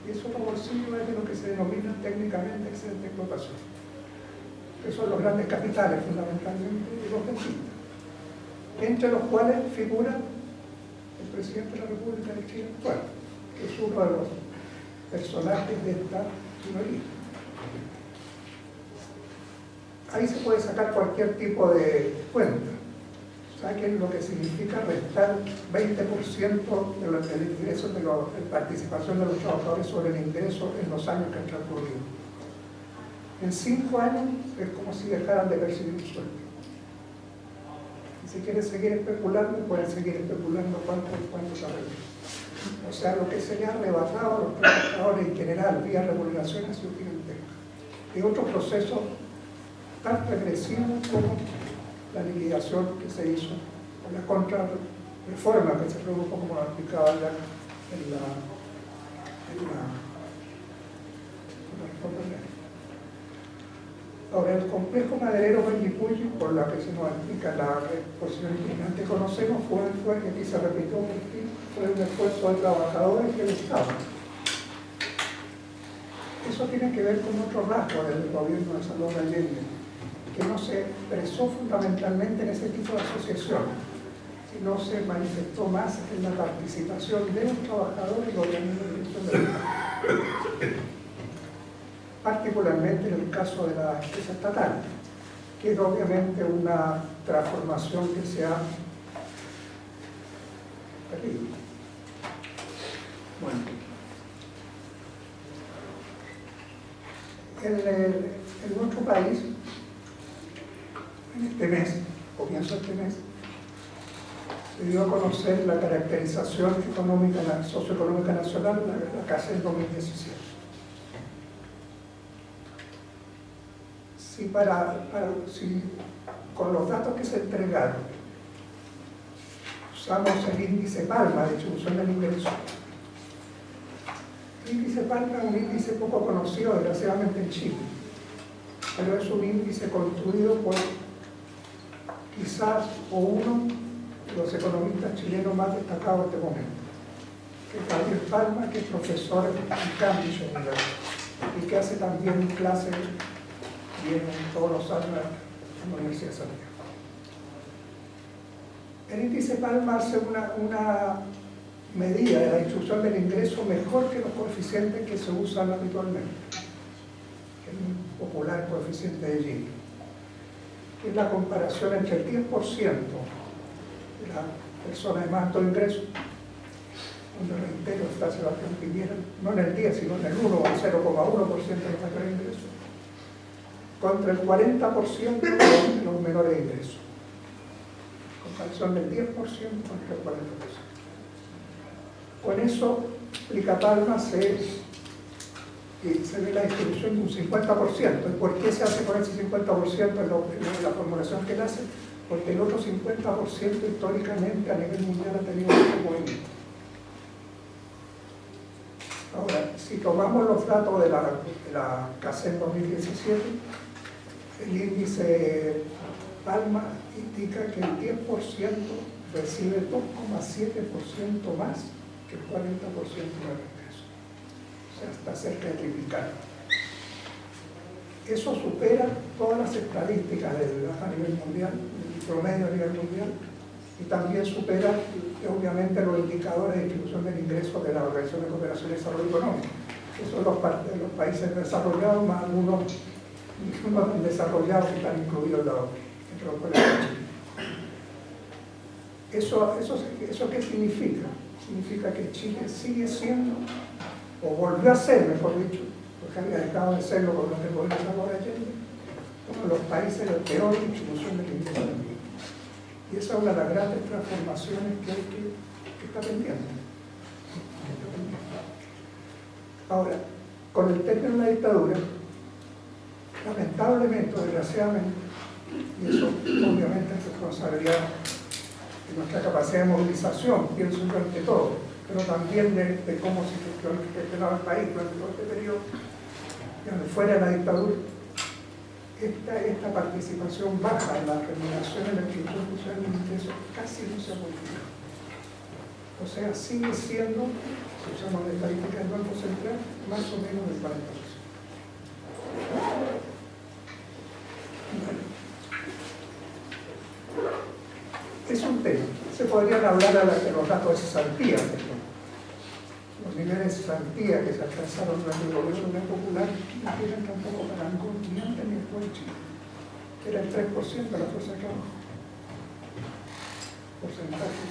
Speaker 3: Y ese otro bolsillo es lo que se denomina técnicamente excedente de explotación, que son los grandes capitales fundamentalmente y los rentistas, entre los cuales figura el presidente de la República de Chile actual, que es uno de los personajes de esta minoría. Ahí se puede sacar cualquier tipo de cuenta. Saquen lo que significa restar 20% de los ingresos de la participación de los trabajadores sobre el ingreso en los años que han transcurrido. En 5 años es como si dejaran de percibir un sueldo. Y si quieren seguir especulando, pueden seguir especulando cuánto se arregla. O sea, lo que se le ha arrebatado a los trabajadores en general, vía remuneración, ha sido gigantesco. Y otro proceso tan regresivo como la liquidación que se hizo, o la contrarreforma que se produjo, como aplicaba en la reforma agraria. Ahora, el complejo maderero Panguipulli, por la que se nos explica la exposición que antes conocemos, fue que aquí se repitió, fue un esfuerzo de trabajadores y del Estado. Eso tiene que ver con otro rasgo del gobierno de Salvador Allende, que no se expresó fundamentalmente en ese tipo de asociación, y no se manifestó más en la participación de los trabajadores y organismos de dirección del Estado. Particularmente en el caso de la empresa estatal, que es obviamente una transformación que se ha perdido. Bueno, en nuestro país, en este mes, comienzo de este mes, se dio a conocer la caracterización económica, socioeconómica nacional, la CACEN 2017. Si con los datos que se entregaron usamos el índice Palma de distribución del ingreso, el índice Palma es un índice poco conocido desgraciadamente en Chile, pero es un índice construido por quizás uno de los economistas chilenos más destacados en este momento, que es Gabriel Palma, que es profesor en Cambridge University y que hace también clases, viene todos los años en la Universidad de Santiago. El índice Palma hace una medida de la distribución del ingreso mejor que los coeficientes que se usan habitualmente, que es muy popular el coeficiente de Gini. Es la comparación entre el 10% de las personas de más alto ingreso, donde reitero está Sebastián Piñera, no en el 10, sino en el 1 o el 0,1% de los mayores ingresos, contra el 40% de los menores ingresos. Comparación del 10% contra el 40%. Con eso, explica Palma, se ve la distribución de un 50%. ¿Y por qué se hace con ese 50% en la formulación que él hace? Porque el otro 50% históricamente a nivel mundial ha tenido mucho movimiento. Ahora, si tomamos los datos de la CACEN 2017, el índice Palma indica que el 10% recibe 2,7% más que el 40% de ingresos. O sea, está cerca de triplicar. Eso supera todas las estadísticas a nivel mundial, el promedio a nivel mundial, y también supera, obviamente, los indicadores de distribución del ingreso de la Organización de Cooperación y Desarrollo Económico, que son los países desarrollados más algunos desarrollados que están incluidos entre los países. ¿Eso qué significa? Significa que Chile sigue siendo, o volvió a ser, mejor dicho, porque había dejado de serlo con los del gobierno de Salvador Allende, uno de los países de peor distribución del ingreso del mundo. Y esa es una de las grandes transformaciones que está pendiente. Ahora, con el término de la dictadura, lamentablemente, desgraciadamente, y eso obviamente es responsabilidad de nuestra capacidad de movilización, pienso yo ante todo, pero también de cómo se gestionaba el país durante todo este periodo, donde fuera de la dictadura, esta participación baja en la remuneración en la distribución social del ingreso casi no se ha modificado. O sea, sigue siendo, si usamos la estadística del Banco Central, más o menos del 40%. Bueno. Es un tema. Se podrían hablar de los datos de cesantía, por ejemplo. Los niveles de cesantía que se alcanzaron durante el gobierno de la Unión Popular no tienen tampoco parangón ni antes ni después de Chile, que era el 3% de la fuerza de trabajo. Porcentaje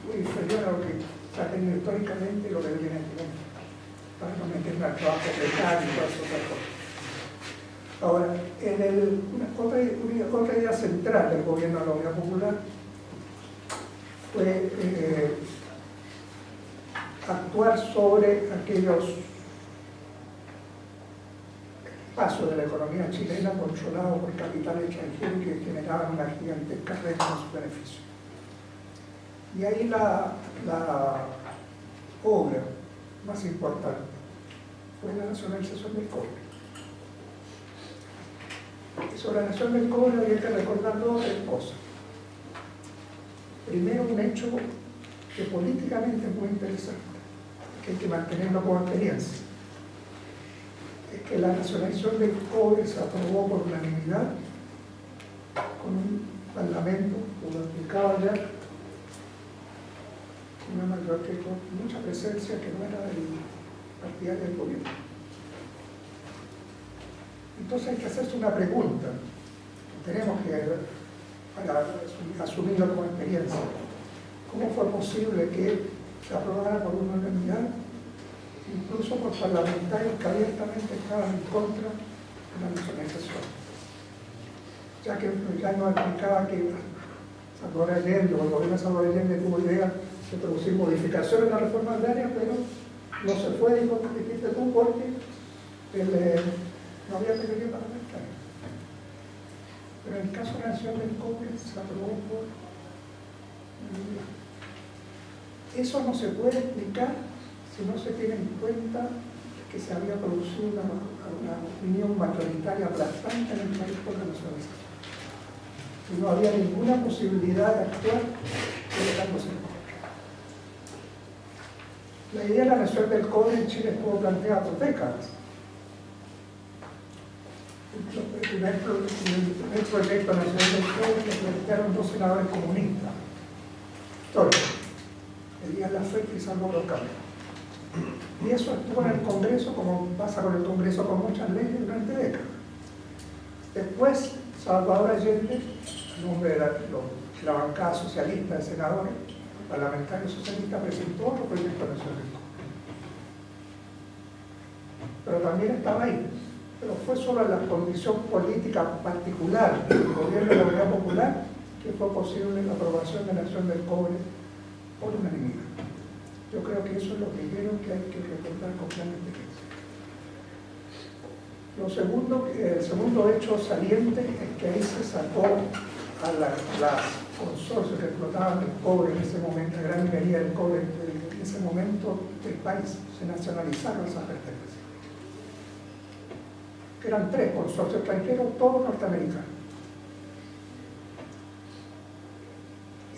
Speaker 3: muy inferior a lo que se ha tenido históricamente y lo que viene actualmente, para no meterme al trabajo precario y todas esas cosas. Ahora, otra idea central del gobierno de la Unión Popular fue actuar sobre aquellos espacios de la economía chilena controlados por capital extranjero que generaban una gigantesca renta en sus beneficios. Y ahí la obra más importante fue la nacionalización del cobre. Y sobre la nación del cobre había que recordar dos o tres cosas. Primero, un hecho que políticamente es muy interesante, que hay que mantenerlo como experiencia. Es que la nacionalización del cobre se aprobó por unanimidad con un parlamento, como lo explicaba ya, creo que con mucha presencia que no era del partidario del gobierno. Entonces hay que hacerse una pregunta, tenemos que, para asumirlo como experiencia, ¿cómo fue posible que se aprobara por unanimidad, incluso por parlamentarios que abiertamente estaban en contra de la nacionalización? Ya que ya no explicaba que Salvador Allende o el gobierno de Salvador Allende tuvo idea de producir modificaciones en la reforma agraria, pero no se fue, dijo que dijiste tú, porque no había mayoría parlamentaria. Pero en el caso de la Nación del Cobre se aprobó por unanimidad. Eso no se puede explicar si no se tiene en cuenta que se había producido una opinión mayoritaria aplastante en el país por la nacionalización. Y no había ninguna posibilidad de actuar dejándose en contra. La idea de la nación del cobre en Chile estuvo planteada por décadas. El primer proyecto nacional del cobre lo plantearon dos senadores comunistas, Elías Laferte y Salvador Campos. Y eso estuvo en el Congreso, como pasa con el Congreso con muchas leyes durante décadas. Después, Salvador Allende, en nombre de la bancada socialista de senadores, parlamentarios socialistas, presentó otro proyecto nacional. Pero también estaba ahí. Pero fue solo la condición política particular del gobierno de la Unidad Popular que fue posible la aprobación de la Nación del Cobre por unanimidad. Yo creo que eso es lo primero que hay que recordar con plena experiencia. El segundo hecho saliente es que ahí se sacó a las consorcios que explotaban el cobre en ese momento, la gran minería del cobre en ese momento del país, se nacionalizaron esas pertenencias. Que eran 3 consorcios extranjeros, todos norteamericanos.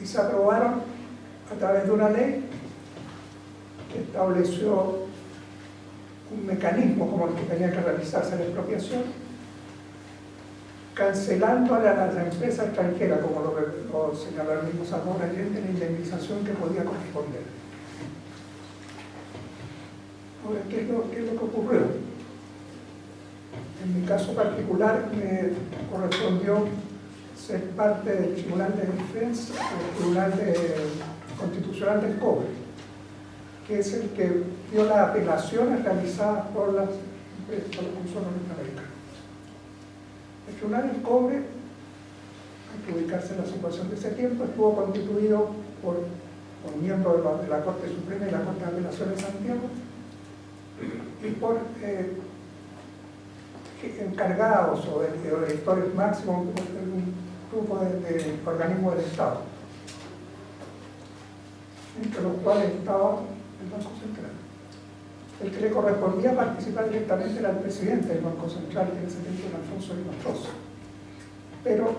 Speaker 3: Y se aprobaron a través de una ley que estableció un mecanismo como el que tenía que realizarse la expropiación, cancelando a las empresas extranjeras, como lo señaló el mismo Salvador Allende, la indemnización que podía corresponder. Ahora, ¿qué es lo que ocurrió? En mi caso particular me correspondió ser parte del Tribunal de Defensa, el Tribunal Constitucional del Cobre, que es el que dio las apelaciones realizadas por las consorcios norteamericanos. El Tribunal del Cobre, hay que ubicarse en la situación de ese tiempo, estuvo constituido por miembros de la Corte Suprema y la Corte de Apelaciones de Santiago y por encargados o directores máximos de un grupo de organismos del Estado, entre los cuales estaba el Banco Central. El que le correspondía participar directamente era el presidente del Banco Central, que en ese tiempo era Alfonso de Matrosa. Pero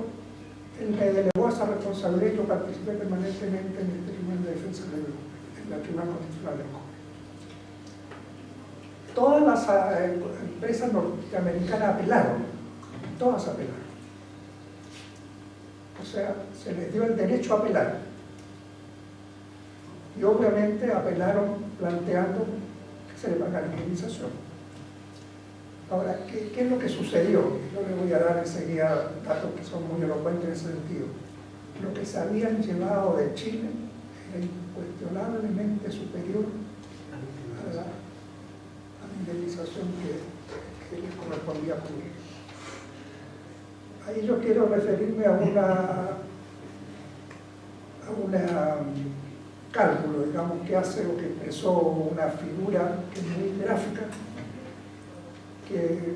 Speaker 3: él me delegó esa responsabilidad y yo participé permanentemente en este Tribunal de Defensa en la Tribunal Constitucional del Cobre. Todas las empresas norteamericanas apelaron, todas apelaron. O sea, se les dio el derecho a apelar. Y obviamente apelaron planteando que se le pagara la indemnización. Ahora, ¿qué es lo que sucedió? Yo le voy a dar enseguida datos que son muy elocuentes en ese sentido. Lo que se habían llevado de Chile era incuestionablemente superior a la indemnización que les correspondía cubrir. Ahí yo quiero referirme a un cálculo, digamos, que hace o que expresó una figura que es muy gráfica, que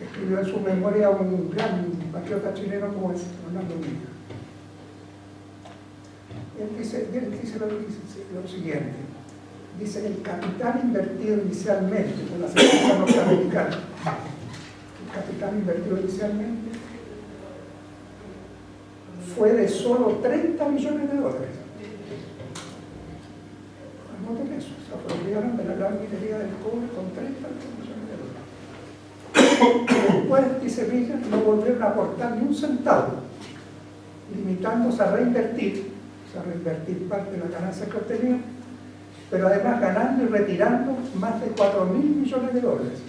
Speaker 3: escribió en su memoria un gran patriota chileno como es Fernando Villa. Él dice lo siguiente. Dice, el capital invertido inicialmente por las empresas norteamericanas, el capital invertido inicialmente fue de solo $30 millones. Anoten eso, se apropiaron de la gran minería del cobre con $30 millones. Después, dice Villa, no volvieron a aportar ni un centavo, limitándose a reinvertir o sea, reinvertir parte de la ganancia que obtenía, pero además ganando y retirando más de 4.000 millones de dólares,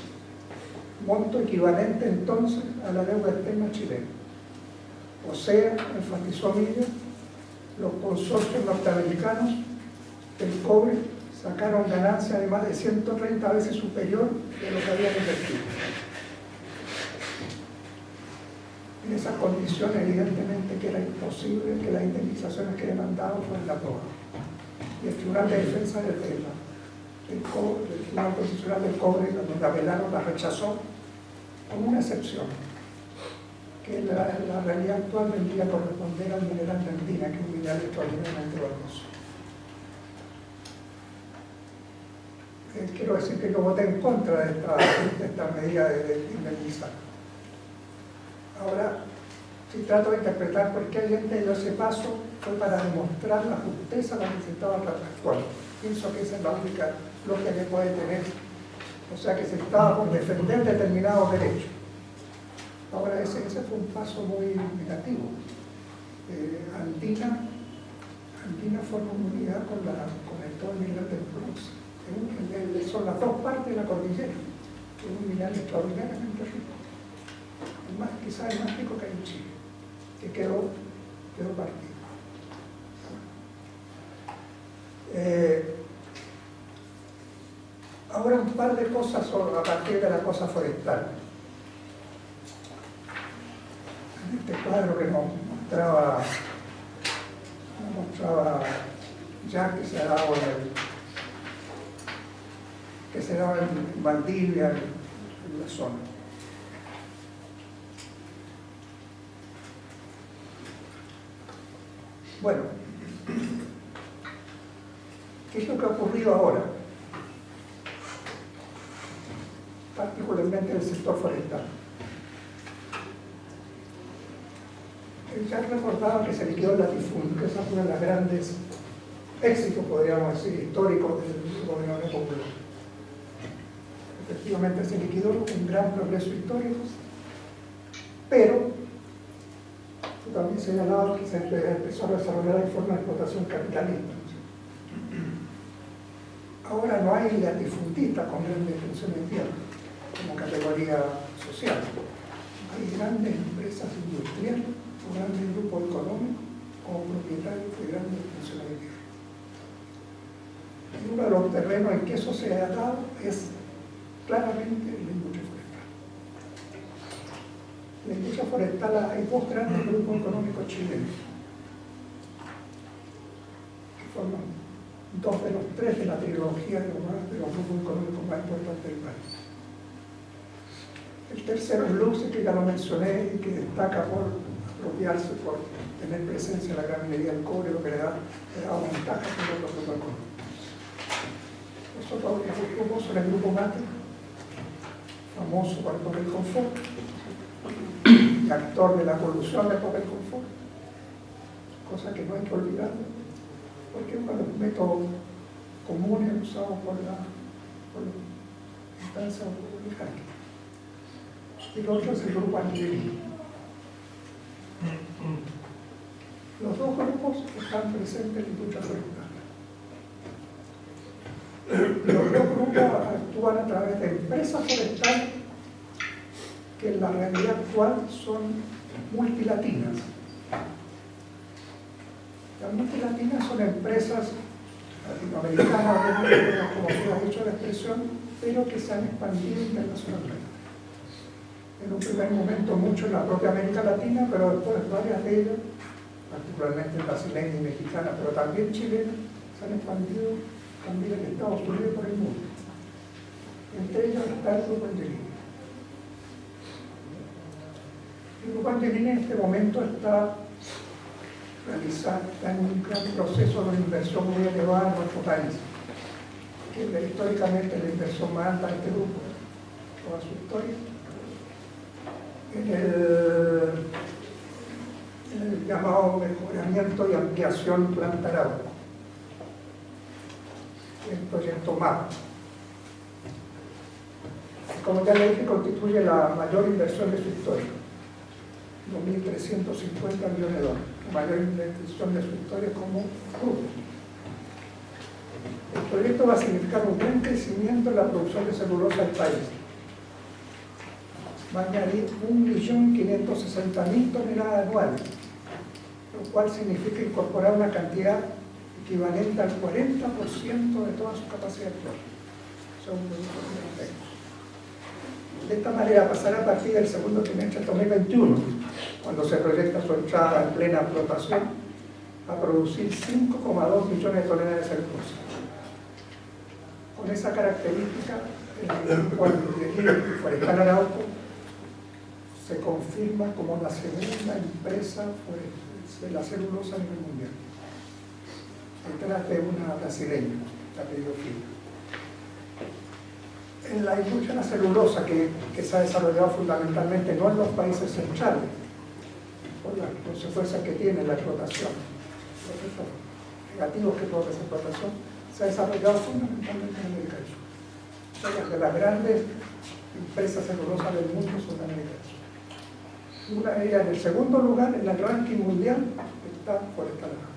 Speaker 3: monto equivalente entonces a la deuda externa chilena. O sea, enfatizó Milla, los consorcios norteamericanos del cobre sacaron ganancias de más de 130 veces superior de lo que habían invertido. En esas condiciones, evidentemente, que era imposible que las indemnizaciones que demandaban fueran aprobadas. Y el Tribunal de Defensa del Tribunal Constitucional del Cobre, donde apelaron, la rechazó como una excepción, que la realidad actual vendría a corresponder al mineral de andina, que es un mineral extraordinariamente valioso. Quiero decir que yo voté en contra de esta medida de indemnizar. Ahora, si trato de interpretar por qué alguien dio ese paso, fue para demostrar la justeza que necesitaba el actual. Pienso que esa es la única lógica que puede tener. O sea, que se estaba por defender determinados derechos. Ahora, ese fue un paso muy negativo. Andina forma una unidad con todo el mineral del bronce. Son las dos partes de la cordillera. Es un mineral extraordinariamente rico. Quizás el más rico que hay en Chile, que quedó partido. Ahora un par de cosas a partir de la cosa forestal. En este cuadro que nos mostraba ya que se daba en Valdivia, en la zona. Bueno, ¿qué es lo que ha ocurrido ahora? Particularmente en el sector forestal. Ya recordaba que se liquidó el latifundio, que esa fue uno de los grandes éxitos, podríamos decir, históricos del gobierno popular. Efectivamente se liquidó, un gran progreso histórico, pero también se señalaba que se empezó a desarrollar en forma de explotación capitalista. Ahora no hay latifundistas con grandes extensiones de tierra como categoría social. Hay grandes empresas industriales o grandes grupos económicos como propietarios de grandes extensiones de tierra. Y uno de los terrenos en que eso se ha dado es claramente la industria forestal. En la industria forestal hay dos grandes grupos económicos chilenos que forman dos de los tres de la trilogía de los grupos económicos más importantes del país. El tercero es Luxe, que ya lo mencioné y que destaca por apropiarse, por tener presencia en la gran minería del cobre, lo que le da ventaja sobre otros grupos económicos. Los otros grupos son el grupo Mate, famoso por el papel confort, y actor de la colusión del papel confort, cosa que no hay que olvidar, porque es uno de los métodos comunes usados por la instancia oligárquica. Y el otro es el grupo Angeli. Los dos grupos están presentes en la industria forestal. Los dos grupos actúan a través de empresas forestales que en la realidad actual son multilatinas. Las multilatinas son empresas latinoamericanas, como se ha dicho la expresión, pero que se han expandido internacionalmente. En un primer momento mucho en la propia América Latina, pero después varias de ellas, particularmente brasileña y mexicana, pero también chilena, se han expandido también en Estados Unidos y por el mundo. Entre ellas está el Grupo Angelini. El Grupo Angelini en este momento está en un gran proceso de inversión muy elevada en nuestro país, que es históricamente la inversión más alta de este grupo, toda su historia. En el llamado mejoramiento y ampliación Planta Arauco, el proyecto MAP. Como ya le dije, constituye la mayor inversión de su historia, 2.350 millones de dólares. mayor extensión de su historia como grupo. El proyecto va a significar un gran crecimiento en la producción de celulosa del país. Va a añadir 1.560.000 toneladas anuales, lo cual significa incorporar una cantidad equivalente al 40% de toda su capacidad actual. Son un producto gigantesco. De esta manera pasará a partir del segundo trimestre de 2021, cuando se proyecta su entrada en plena explotación, a producir 5,2 millones de toneladas de celulosa. Con esa característica, el Forestal Arauco se confirma como la segunda empresa de la celulosa a nivel mundial, detrás de una brasileña, la Pedrofila. En la industria de la celulosa, que se ha desarrollado fundamentalmente no en los países centrales, por las consecuencias que tiene la explotación, los efectos negativos que provoca esa explotación, se ha desarrollado fundamentalmente en América del Sur. Varias de las grandes empresas celulosas del mundo son de América del Sur. Una de ellas, en el segundo lugar, en el ranking mundial, está Forestal Arauco.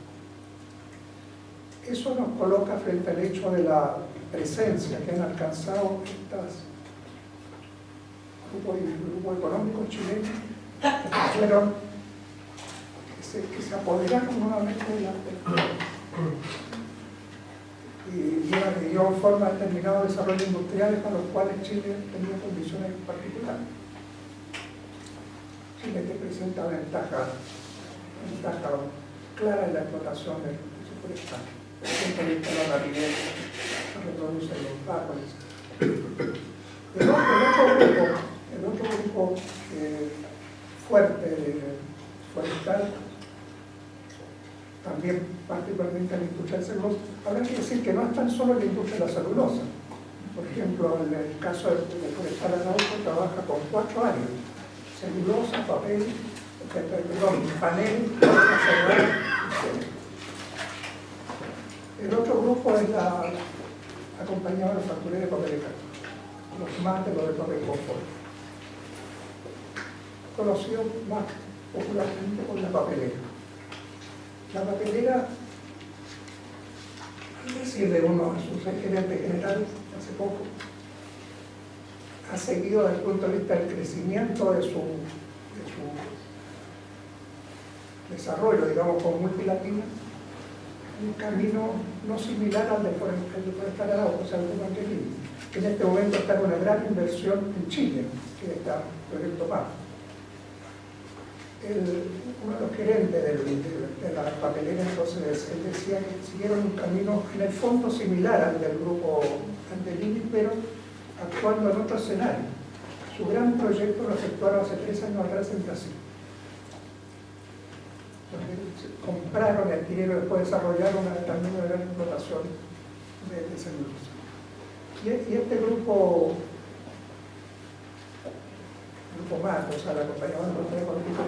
Speaker 3: Eso nos coloca frente al hecho de la presencia que han alcanzado estos grupos económicos chilenos que se apoderaron nuevamente de la y llevan forma determinados desarrollos industriales para los cuales Chile tenía condiciones particulares. Chile te presenta ventaja clara en la explotación del forestal. La rapidez, reproduce los árboles. El otro grupo fuerte de forestal, también particularmente en la industria del celulosa, habrá que decir que no es tan solo en la industria de la celulosa. Por ejemplo, en el caso de Forestal Arauco trabaja con 4 áreas: celulosa, papel, panel, celular. El otro grupo es la compañía manufacturera de papel de cartón, los mates, los de papel confort, conocido más popularmente por la papelera. La papelera, al decir de uno de sus gerentes generales hace poco, ha seguido desde el punto de vista del crecimiento de su desarrollo, digamos, como multilatina, un camino no similar al de Forestal Arauco, o sea, el de Mangelini, que en este momento está en una gran inversión en Chile, que está proyecto MAP. Uno de los gerentes de la papelera, entonces, él decía que siguieron un camino en el fondo similar al del grupo Mangelini, pero actuando en otro escenario. Su gran proyecto lo efectuaron hace 3 años atrás en Brasil. Compraron y adquirieron, después desarrollaron también una gran explotación de celulosa. Y este grupo MAT, o sea, la compañía manufacturera económica,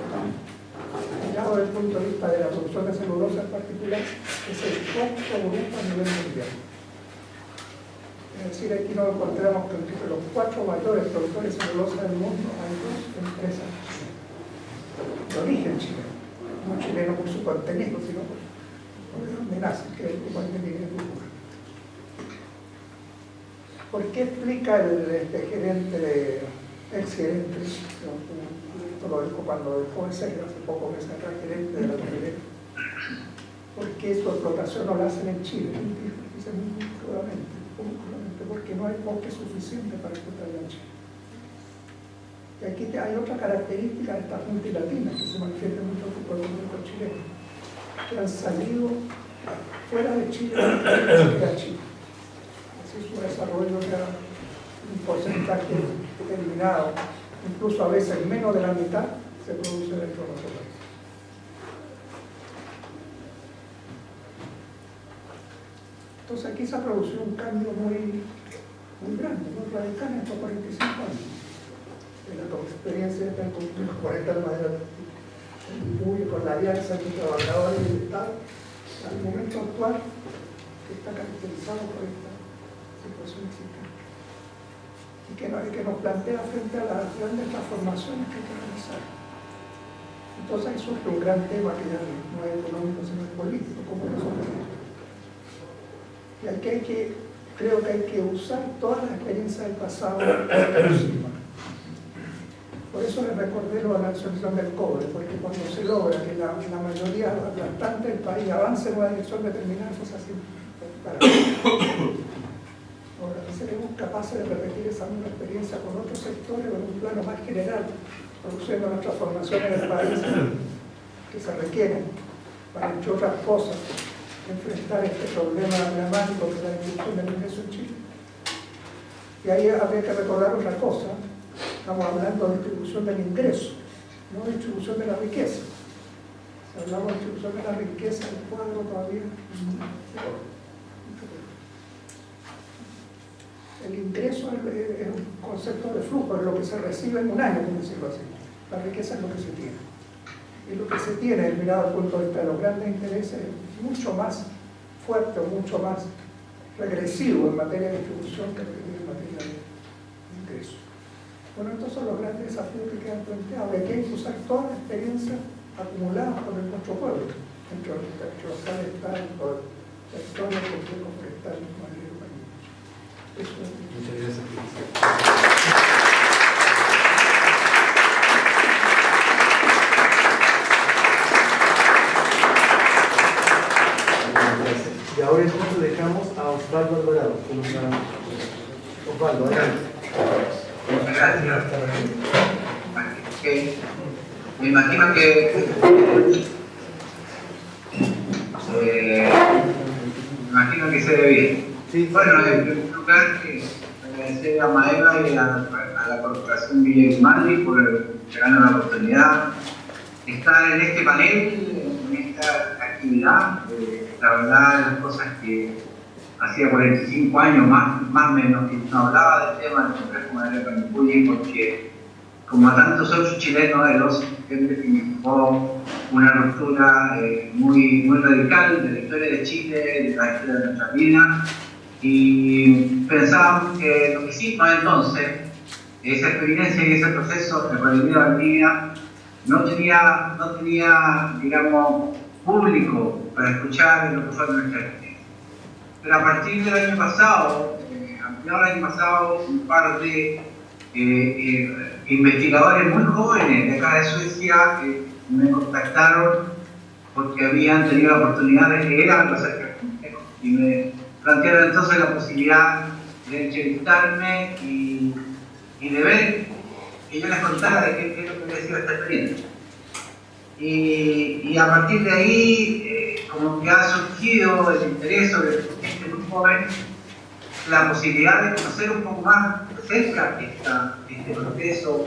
Speaker 3: mirado desde el punto de vista de la producción de celulosa en particular, es el 4º grupo a nivel mundial. Es decir, aquí nos encontramos que entre los 4 mayores productores de celulosa del mundo hay 2 empresas de origen chileno. No chileno por su contenido, sino por donde nace, que es el grupo de Tucumán. ¿Por qué explica este gerente, ex-gerente, esto lo dijo cuando dejó de ser, hace poco meses atrás, gerente de la papelera? Porque su explotación no la hacen en Chile, dice muy crudamente, porque no hay bosque suficiente para explotarla en Chile. Y aquí hay otra característica de estas multilatinas que se manifiesta en muchos grupos económicos chilenos, que han salido fuera de Chile a Chile. Así su desarrollo era un porcentaje determinado, incluso a veces menos de la mitad, se produce dentro de nuestro país. Entonces aquí se ha producido un cambio muy grande, muy radical en estos 45 años. En la experiencia de cumplir 40 de manera muy con la alianza entre trabajadores y el Estado, al momento actual, que está caracterizado por esta situación existente. Y que nos plantea frente a las grandes transformaciones que hay que realizar. Entonces ahí surge un gran tema que ya no es económico sino es político, ¿cómo resolver esto? Y aquí creo que hay que usar todas las experiencias del pasado próxima. Por eso les recordé lo de la asociación del cobre, porque cuando se logra que la mayoría aplastante del país avance en una dirección determinada, eso se hace para ahora, seremos capaces de repetir esa misma experiencia con otros sectores o en un plano más general, produciendo las transformaciones del país que se requieren para, entre otras cosas, enfrentar este problema dramático que es la distribución del ingreso en Chile. Y ahí habría que recordar otra cosa. Estamos hablando de distribución del ingreso, no de distribución de la riqueza. Si hablamos de distribución de la riqueza, el cuadro todavía el ingreso es un concepto de flujo, es lo que se recibe en un año, por decirlo así. La riqueza es lo que se tiene. Y lo que se tiene, mirado al punto de vista de los grandes intereses, es mucho más fuerte o mucho más regresivo en materia de distribución que en materia de ingreso. Bueno, estos son los grandes desafíos que quedan planteados. Hay que usar toda la experiencia acumulada por nuestro pueblo, entre los tales por la historia del complejo forestal Madero País. Eso es.
Speaker 1: Muchas gracias. Y ahora entonces dejamos a Osvaldo Alvarado. Osvaldo, adelante.
Speaker 4: Gracias. Okay. Me imagino que se ve bien.
Speaker 1: Sí.
Speaker 4: Bueno, en primer lugar, agradecer a Maeva y a la Corporación Villa Grimaldi por darnos la oportunidad de estar en este panel, en esta actividad. La verdad, las cosas que hacía 45 años, más o menos, que no hablaba del tema del complejo Madero Pañipulli, porque, como a tantos otros chilenos, de los que significó una ruptura muy radical de la historia de Chile, de la historia de nuestra vida, y pensábamos que lo que hicimos entonces, esa experiencia y ese proceso de Valdivia Valdivia, no tenía, digamos, público para escuchar lo que fue nuestra experiencia. Pero a partir del año pasado, un par de investigadores muy jóvenes de acá de Suecia me contactaron porque habían tenido la oportunidad de leer algo acerca del complejo y me plantearon entonces la posibilidad de entrevistarme y de ver que yo les contara de qué es lo que había sido esta experiencia. Y a partir de ahí, como que ha surgido el interés sobre gente muy joven, la posibilidad de conocer un poco más de cerca este proceso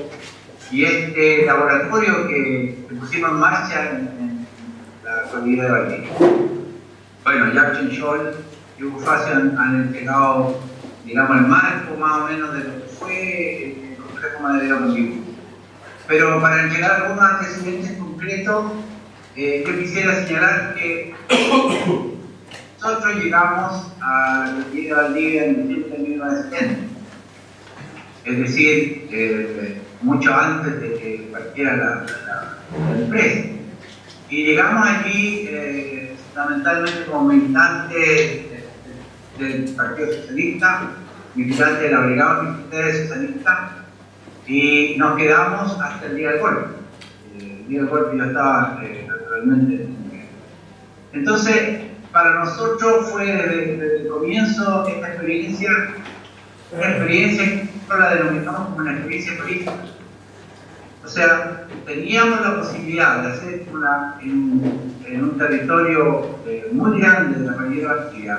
Speaker 4: y este laboratorio que pusimos en marcha en la Valdivia de Valdivia. Bueno, Jackson Scholl y Hugo Facio han entregado, digamos, el marco más o menos de lo que fue el complejo Madero Pañipulli. Pero para entregar algunos antecedentes concretos, yo quisiera señalar que nosotros llegamos a la Valdivia de Valdivia en el de 1970, es decir, mucho antes de que partiera la empresa. Y llegamos allí fundamentalmente como militantes del Partido Socialista, militantes de la Brigada Militar Socialista, y nos quedamos hasta el día del golpe. El día del golpe yo estaba naturalmente. Entonces, para nosotros fue desde el comienzo esta experiencia, una experiencia que nosotros la denominamos como una experiencia política. O sea, teníamos la posibilidad de hacer en un territorio muy grande de la Valdivia de Valdivia,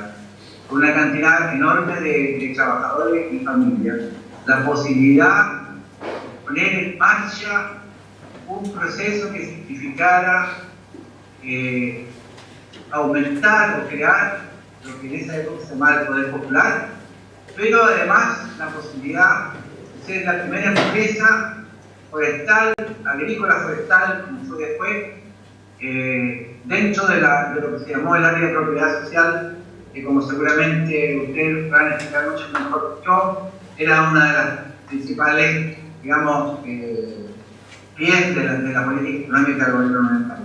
Speaker 4: con una cantidad enorme de trabajadores y familias, la posibilidad de poner en marcha un proceso que significara aumentar o crear lo que en esa época se llamaba el poder popular, pero además la posibilidad de ser la primera empresa forestal, agrícola forestal, como fue después, dentro de lo que se llamó el área de propiedad social, que como seguramente ustedes van a explicar mucho mejor que yo, era una de las principales, digamos, pies de la política económica del gobierno municipal.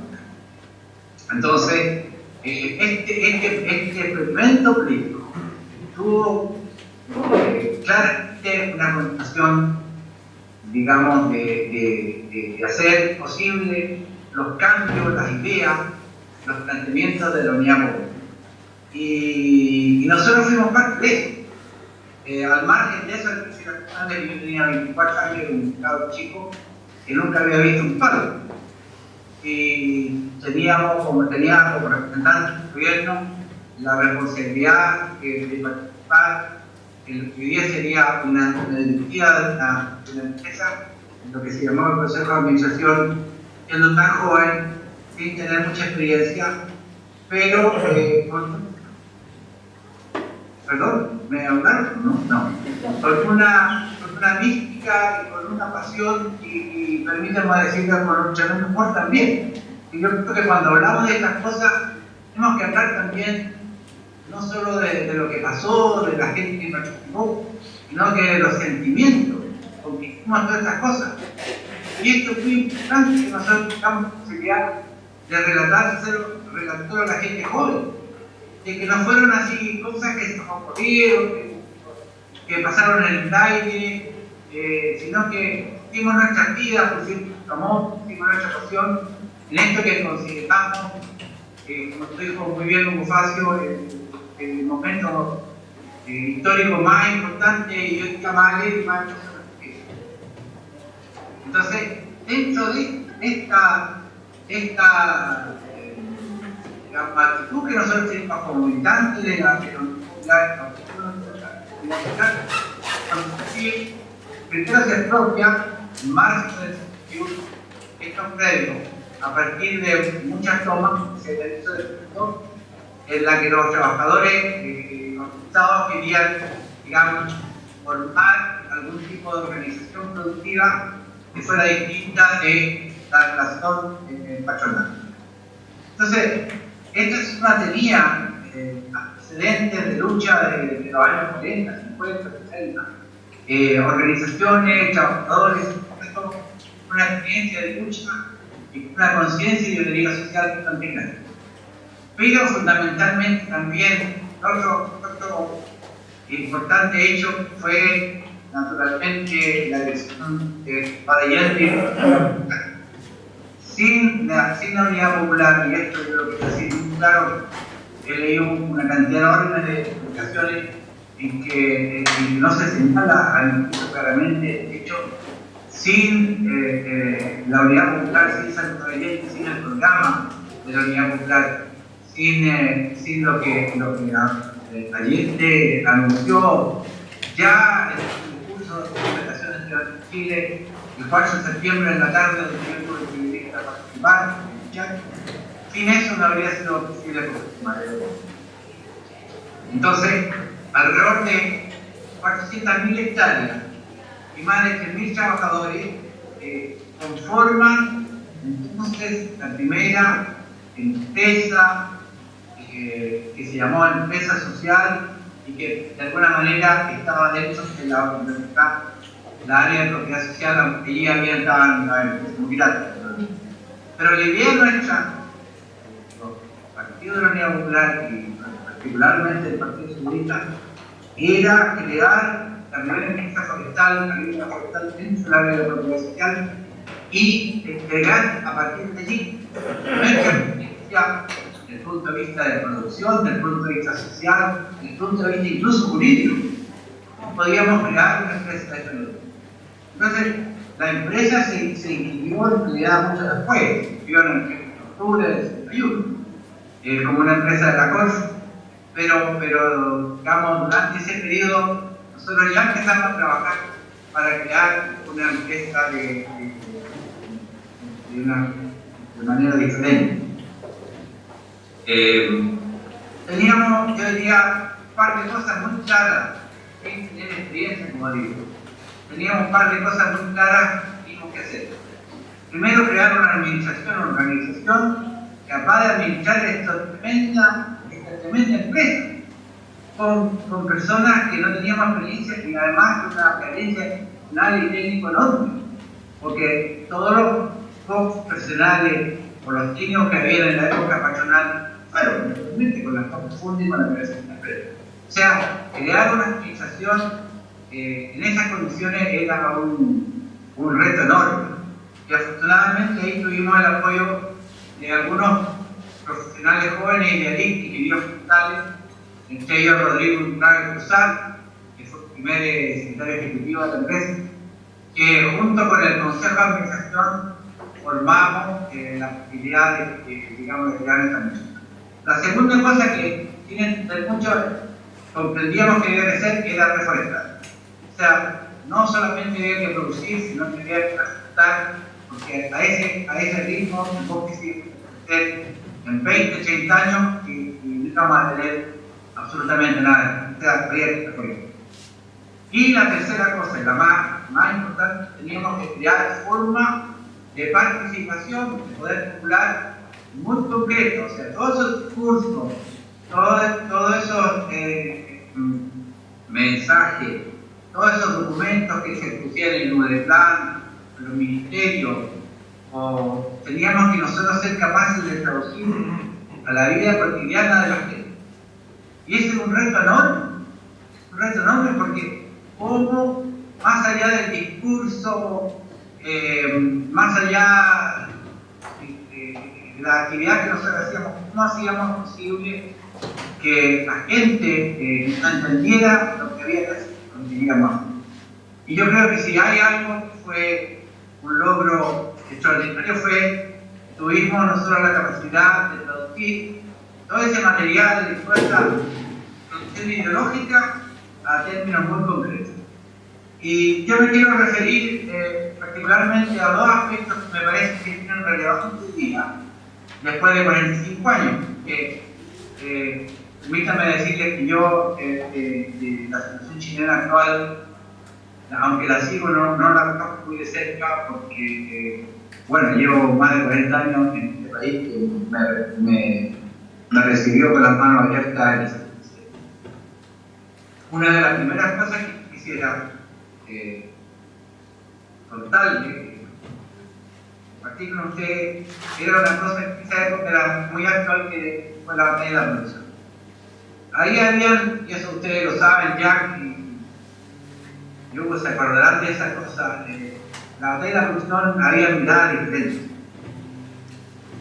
Speaker 4: Entonces, este experimento político tuvo claramente una connotación, digamos, de hacer posible los cambios, las ideas, los planteamientos de la unidad pública. Y nosotros fuimos parte de eso. Al margen de eso, yo tenía 24 años, era un cabro chico que nunca había visto un palo. Y teníamos como representantes del gobierno la responsabilidad de participar en lo que hoy día sería una directiva de una empresa, lo que se llamó el Consejo de Administración, siendo tan joven, sin tener mucha experiencia, pero ¿perdón? ¿Me hablaron? No. Con una mística y con una pasión y permítanme decirlo con un tremendo amor también. Y yo creo que cuando hablamos de estas cosas tenemos que hablar también no solo de lo que pasó, de la gente que participó, sino que de los sentimientos con que hicimos todas estas cosas. Y esto es muy importante que nosotros tengamos la posibilidad de relatar a la gente joven, de que no fueron así cosas que se nos ocurrieron, que pasaron en el aire, sino que dimos nuestras vidas, pusimos nuestro amor, pusimos nuestra pasión en esto que consideramos, como dijo muy bien Hugo Facio, el momento histórico más importante y yo diría más alegre y más importante. Entonces, dentro de esta actitud que nosotros tenemos como militantes de la primero se propia en marzo del 61 estos predios a partir de muchas tomas que se realizó del sector en la que los trabajadores organizados querían, digamos, formar algún tipo de organización productiva que fuera distinta de la relación patronal. Entonces, esta tenía antecedentes de lucha de los años 40, 50, 60, organizaciones, trabajadores, una experiencia de lucha y una conciencia y ideología social que también grande. Pero fundamentalmente también otro importante hecho fue naturalmente la elección de Badallante sin la unidad popular, y esto es lo que está así muy claro. He leído una cantidad enorme de publicaciones en que no se señala al claramente, de hecho, sin la unidad popular, sin San Badallante, sin el programa de la unidad popular, sin lo que Allende anunció ya en el curso de presentaciones de Chile el 4 de septiembre en la tarde, donde yo tuve el privilegio de participar, sin eso no habría sido posible participar. Entonces, alrededor de 400.000 hectáreas y más de 3.000 trabajadores conforman entonces la primera empresa que se llamó empresa social y que de alguna manera estaba dentro de la área de propiedad social, aunque allí había estaban la empresa multilateral. Pero la idea nuestra, el Partido de la Unidad Popular y particularmente el Partido Socialista, era crear la primera empresa forestal, la agrícola forestal dentro del área de propiedad social y entregar a partir de allí nuestra experiencia desde el punto de vista de producción, desde el punto de vista social, desde el punto de vista incluso jurídico. ¿Cómo podíamos crear una empresa de salud? Entonces, la empresa se inscribió en realidad mucho después, se inscribió en octubre del 61, como una empresa de la CORF, pero digamos, durante ese periodo nosotros ya empezamos a trabajar para crear una empresa de manera diferente. Teníamos, yo diría, un par de cosas muy claras, sin tener experiencia, como digo. Teníamos un par de cosas muy claras que teníamos que hacer. Primero, crear una organización capaz de administrar esta tremenda empresa, con personas que no teníamos experiencia y además con una carencia nacional y técnico enorme. porque todos los profesionales o los técnicos que había en la época patronal fueron realmente con la profunda y con la universidad. O sea, crear una administración en esas condiciones era un reto enorme. Y afortunadamente ahí tuvimos el apoyo de algunos profesionales jóvenes, idealistas, ingenieros frutales, entre ellos Rodrigo Untrague Cruzar, que fue el primer secretario ejecutivo de la empresa, que junto con el Consejo de Administración formamos la posibilidad de crear esta empresa. La segunda cosa que muchos comprendíamos que debía ser era reforestar. O sea, no solamente había que producir, sino que había que reforestar, porque a ese ritmo el bosque sigue crecer en 20, 30 años y nunca vamos a tener absolutamente nada. O sea, había que reforestar. Y la tercera cosa, y la más importante, teníamos que crear formas de participación de poder popular muy concreto, o sea, todos esos discursos, todos esos mensajes, todos esos documentos que se pusieron en el Udeplan, en los ministerios, teníamos que nosotros ser capaces de traducir a la vida cotidiana de la gente. Y ese es un reto enorme porque cómo, más allá del discurso, más allá de la actividad que nosotros hacíamos, no hacíamos posible que la gente no entendiera lo que había que hacer, lo que queríamos. Y yo creo que si hay algo que fue un logro extraordinario fue que tuvimos nosotros la capacidad de traducir todo ese material de fuerza producción ideológica a términos muy concretos. Y yo me quiero referir particularmente a dos aspectos que me parece que tienen relevancia hoy día, después de 45 años. Permítanme decirles que yo, de la situación chilena actual, aunque la sigo, no la conozco muy de cerca, porque, bueno, llevo más de 40 años en este país que me recibió con las manos abiertas en ese país. Una de las primeras cosas que quisiera contarle, compartir con usted, era una cosa que en esa época era muy actual, que fue la batalla de la producción. Ahí habían, y eso ustedes lo saben ya, y luego se acordarán de esa cosa, la batalla de la producción había miradas diferentes.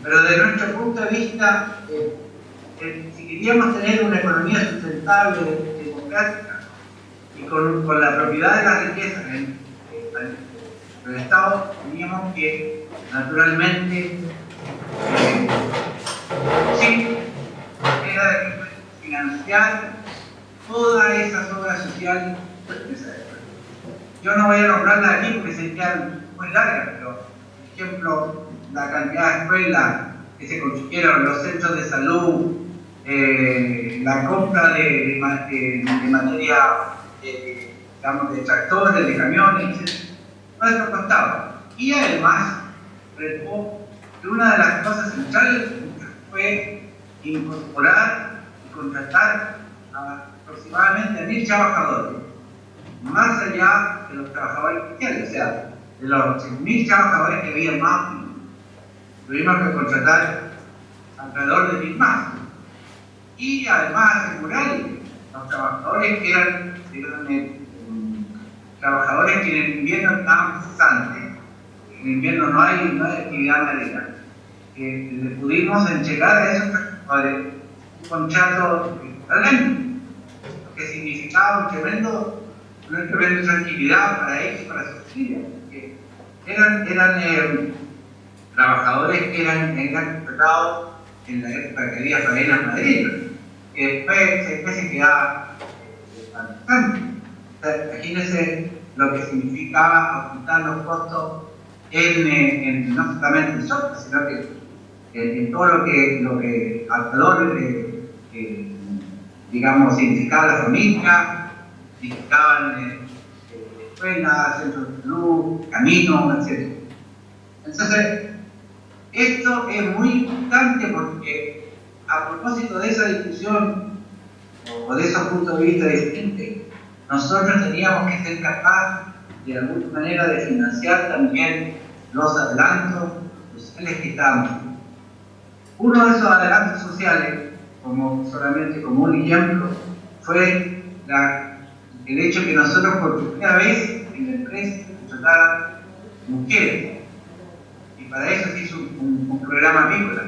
Speaker 4: Pero desde nuestro punto de vista, si queríamos tener una economía sustentable, democrática, y con la propiedad de las riquezas en el Estado, teníamos que, naturalmente, sí, era financiar todas esas obras sociales de esa época. Yo no voy a nombrarlas aquí porque serían muy largas, pero, por ejemplo, la cantidad de escuelas que se construyeron, los centros de salud, la compra de materia, digamos, de tractores, de camiones, etc. Todo esto costaba. Y además, que una de las cosas centrales fue incorporar y contratar a aproximadamente 1.000 trabajadores, más allá de los trabajadores oficiales, o sea, de los 1.000 trabajadores que había más, tuvimos que contratar alrededor de 1.000 más. Y además asegurar los trabajadores que eran trabajadores que en el invierno estaban cesantes, en el invierno no hay actividad marinera, le pudimos entregar a esos trabajadores un contrato realmente, lo que significaba una tremenda tranquilidad para ellos y para sus familias, porque eran trabajadores que eran contratados en la época que había faenas madereras, que después se quedaba bastante. Imagínense lo que significaba aumentar los costos no solamente en software, sino que en todo lo que alrededor digamos, significaba la familia, significaban escuelas, centros de salud, caminos, etc. Entonces, esto es muy importante porque, a propósito de esa discusión o de esos puntos de vista distintos, nosotros teníamos que ser capaces de alguna manera de financiar también los adelantos sociales que estábamos. Uno de esos adelantos sociales, solamente como un ejemplo, fue el hecho que nosotros por primera vez en la empresa contrataran mujeres, y para eso se hizo un programa agrícola.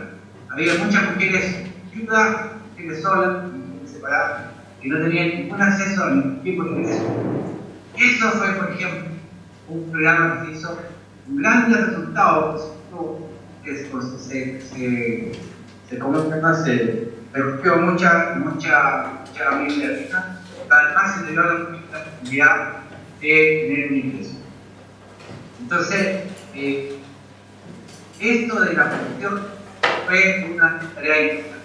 Speaker 4: Había muchas mujeres viudas, mujeres solas, mujeres separadas, que no tenían ningún acceso a ningún tipo de ingreso. Eso fue, por ejemplo, un programa que se hizo un gran resultado, se recogió mucha biblioteca, además se dio la posibilidad de tener un ingreso. Entonces, esto de la producción fue una tarea importante.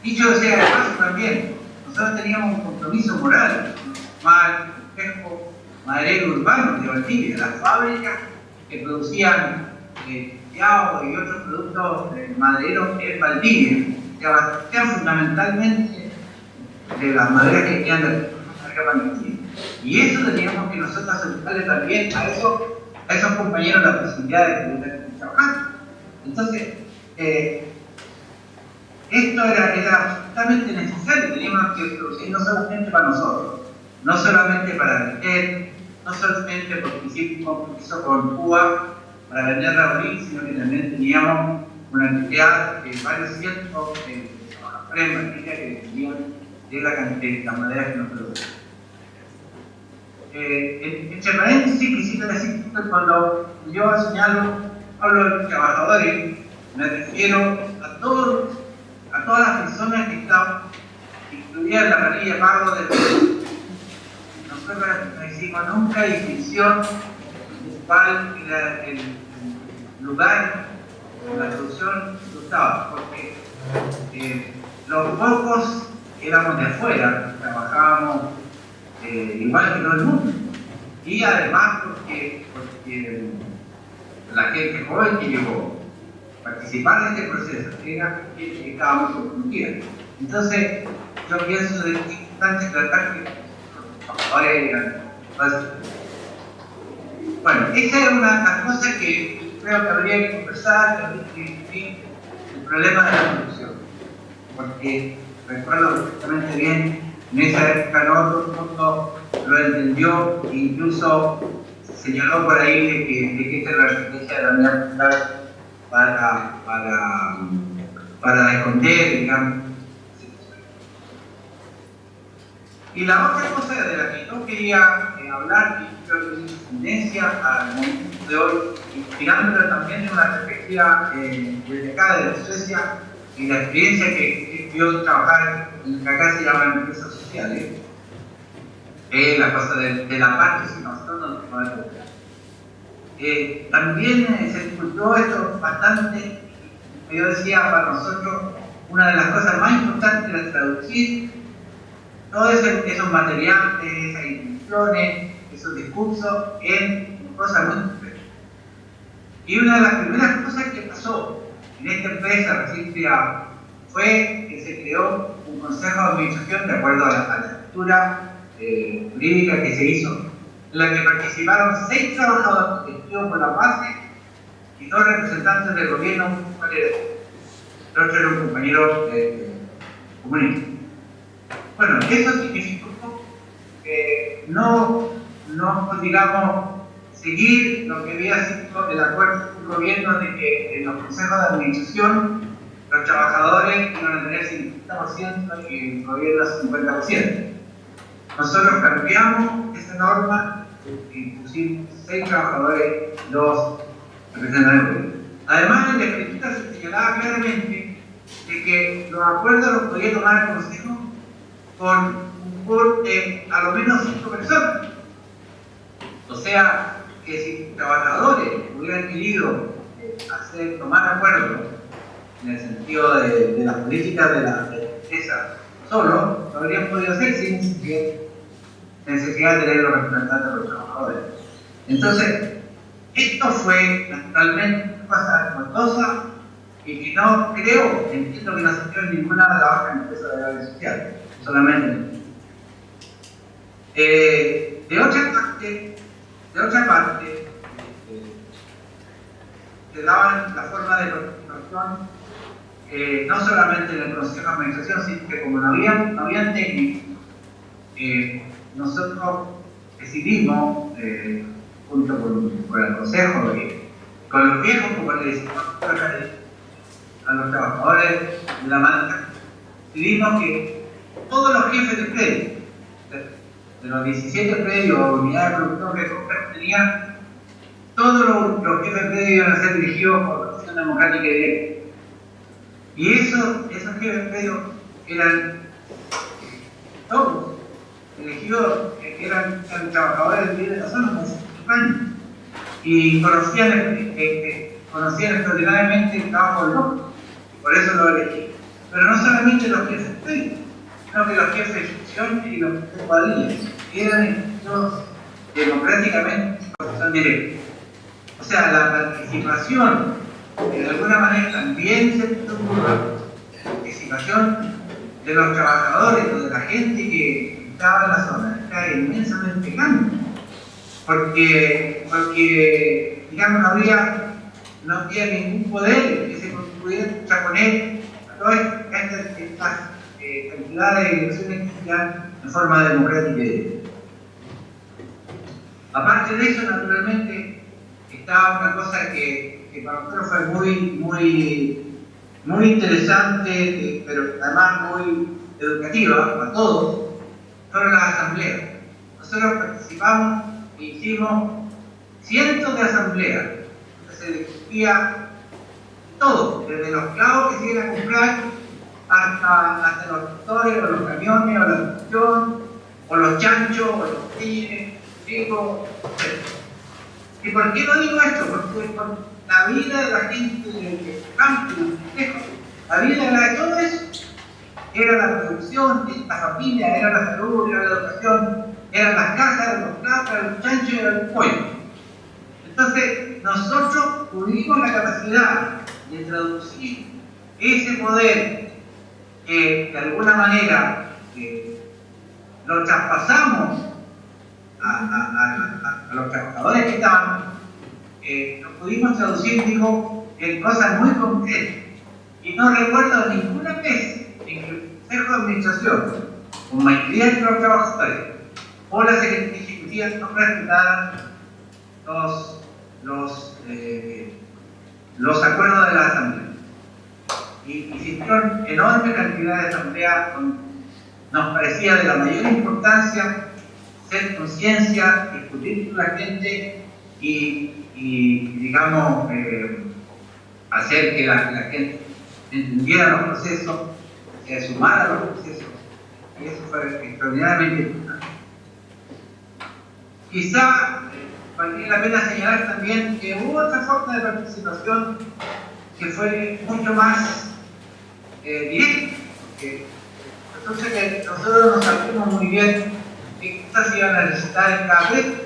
Speaker 4: Dicho sea de paso también, nosotros teníamos un compromiso moral con el complejo maderero urbano de Valdivia, las fábricas que producían fiao y otros productos madereros en Valdivia, que abastecían fundamentalmente de las maderas que quedan de la Valdivia. Y eso teníamos que nosotros aceptarle también a esos compañeros la posibilidad de poder trabajar. Entonces, esto era absolutamente necesario, teníamos que producir no solamente para nosotros, no solamente para vender, no solamente porque hicimos un compromiso con Cuba para vender la orilla, sino que también teníamos una cantidad de varios cientos de trabajadores en Valdivia que dependían de la madera que nos producía. Entre paréntesis, quisiera decir que cuando yo hablo de trabajadores, me refiero a todas las personas que están incluidas en la planilla pago del gobierno. Nosotros no hicimos nunca distinción de cuál era el lugar de la producción que gustaba, porque los pocos que éramos de afuera, trabajábamos igual que todo el mundo, y además porque la gente joven que llegó a participar en este proceso era gente que estaba muy comprometida. Entonces, yo pienso de que es importante tratar que los trabajadores eran. Bueno, esa es una cosa que creo que habría que conversar, que habría que discutir el problema de la producción, porque recuerdo perfectamente bien, en esa época no todo el mundo lo entendió, e incluso señaló por ahí de que esta es la estrategia de la Unidad Popular para esconder, digamos. Y la otra cosa de la que yo quería hablar, y creo que es tendencia al momento de hoy, inspirándolo también en una perspectiva de acá de Suecia y la experiencia que yo trabajar en lo que acá se llama empresas sociales, la cosa de la participación no es local. También se discutió esto bastante, yo decía, para nosotros una de las cosas más importantes era traducir todos esos materiales, esas intenciones, esos discursos en cosas muy concretas. Y una de las primeras cosas que pasó en esta empresa recién creada fue que se creó un consejo de administración de acuerdo a la estructura jurídica que se hizo, en la que participaron 6 trabajadores elegidos por la base y 2 representantes del gobierno, el otro era un compañero comunista. Bueno, eso significó que no digamos, seguir lo que había sido el acuerdo del gobierno de que en los consejos de administración los trabajadores iban a tener 50% y el gobierno 50%. Nosotros cambiamos esa norma y pusimos 6 trabajadores, 2 representantes del gobierno. Además, en la escritura se señalaba claramente de que los acuerdos los podía tomar el consejo con un board de a lo menos 5 personas. O sea, que si trabajadores hubieran querido tomar acuerdos en el sentido de las políticas de la empresa solo, lo habrían podido hacer sin necesidad de tener los representantes de los trabajadores. Entonces, esto fue naturalmente una cosa costosa y que no entiendo que no se dio en ninguna de las otras empresas de área social, solamente. De otra parte, De otra parte, te daban la forma de participación no solamente en el Consejo de Administración, sino que como no habían técnicos, nosotros decidimos, junto con el Consejo, con los viejos, como le decimos a los trabajadores de la marca, decidimos que todos los jefes de predio, de los 17 predios o unidades de producción que tenían, todos los jefes de predio iban a ser dirigidos por la Acción Democrática Directa. Y esos jefes de predio eran todos elegidos, que eran trabajadores de la zona de 5 años y conocían extraordinariamente el trabajo del otro, por eso lo elegí. Pero no solamente los jefes de predio, sino que los jefes de sección y los jefes de cuadrillas eran elegidos democráticamente por elección directa. O sea, la participación, que de alguna manera también se tuvo la participación de los trabajadores o de la gente que estaba en la zona, era inmensamente grande. Porque digamos, no había ningún poder que se pudiera contraponer a todas estas cantidades de elecciones que dan en forma democrática. Aparte de eso, naturalmente, estaba una cosa que para nosotros fue muy interesante, pero además muy educativa para todos, fueron las asambleas. Nosotros participamos e hicimos cientos de asambleas, donde se discutía todo, desde los clavos que se iban a comprar hasta los tractores, o los camiones, o la construcción, o los chanchos, o los tigres, chicos, etc. ¿Y por qué no digo esto? Porque por la vida de la gente del campo, la vida de todo eso, era la producción, la familia, era la salud, era la educación, eran las casas, eran los clavos, eran los chanchos, eran los pollos. Entonces, nosotros tuvimos la capacidad de traducir ese poder que de alguna manera lo traspasamos a los trabajadores que estaban, lo pudimos traducir, digo, en cosas muy concretas. Y no recuerdo ninguna vez en que el Consejo de Administración, con mayoría de los trabajadores, o la Secretaría Ejecutiva no respetaran los acuerdos de la Asamblea. Y hicieron enorme cantidad de asambleas, nos parecía de la mayor importancia hacer conciencia, discutir con la gente y digamos, hacer que la gente entendiera los procesos, se sumara a los procesos, y eso fue extraordinariamente importante. Quizá valdría la pena señalar también que hubo otra forma de participación que fue mucho más directa, porque entonces nosotros nos sabemos muy bien que quizás iban a necesitar en cada región,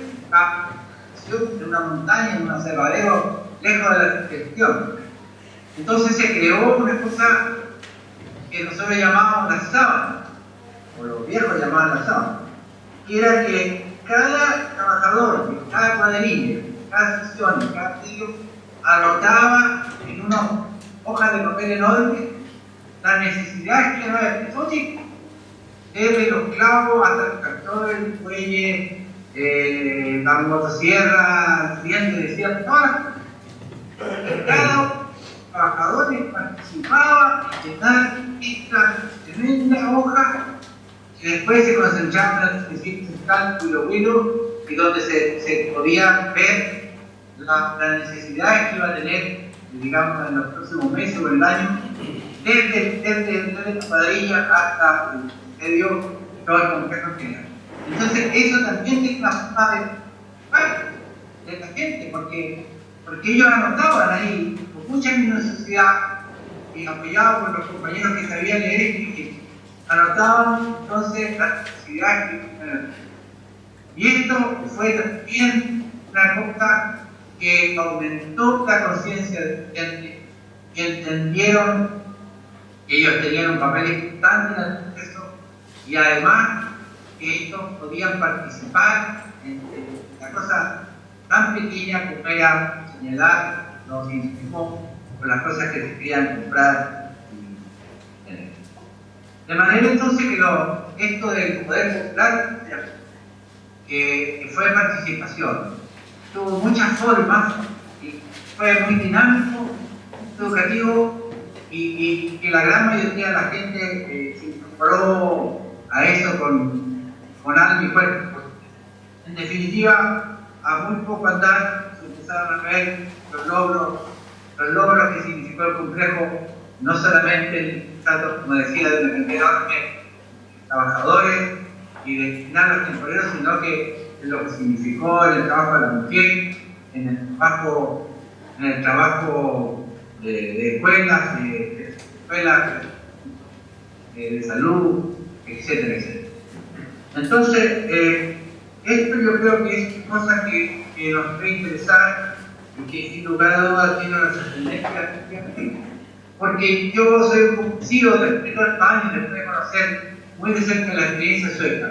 Speaker 4: de una montaña, en un aserradero, lejos de la gestión. Entonces se creó una cosa que nosotros llamábamos la sábana, o los viejos llamaban la sábana, y era que cada trabajador de cada cuadrilla, cada sección, cada trío, anotaba en una hoja de papel enorme las necesidades que iban a haber. Eso sí, desde los clavos hasta los tractores, el fuelle, la motosierra, dientes de sierra, todas las cosas. Cada trabajador participaba en llenar esta tremenda hoja que después se concentraba en el cálculo y donde se podía ver las necesidades que iba a tener, digamos, en los próximos meses o el año, desde la cuadrilla hasta el medio, todo el complejo general. Entonces, eso también es una forma de la gente, porque ellos anotaban ahí, con mucha minuciosidad, y apoyados por los compañeros que sabían leer y escribir, anotaban entonces las necesidades que tenían. Y esto fue también una cosa que aumentó la conciencia de la gente, que entendieron que ellos tenían un papel importante en el proceso y además que ellos podían participar en la cosa tan pequeña como era señalar los insumos o las cosas que se querían comprar y tener. De manera entonces que esto del poder popular, que fue participación, tuvo muchas formas y fue muy dinámico, educativo y que la gran mayoría de la gente se incorporó a eso con alma y cuerpo. En definitiva, a muy poco andar se empezaron a ver los logros que significó el complejo, no solamente el trato, como decía, de una cantidad enorme de trabajadores y de destinar temporeros, sino que lo que significó en el trabajo de la mujer, en el trabajo de escuelas, de salud, etcétera, etcétera. Entonces, esto yo creo que es cosa que nos debe interesar y que sin lugar a dudas tiene una trascendencia, porque yo soy convencido después de España y después de conocer muy de cerca la experiencia sueca,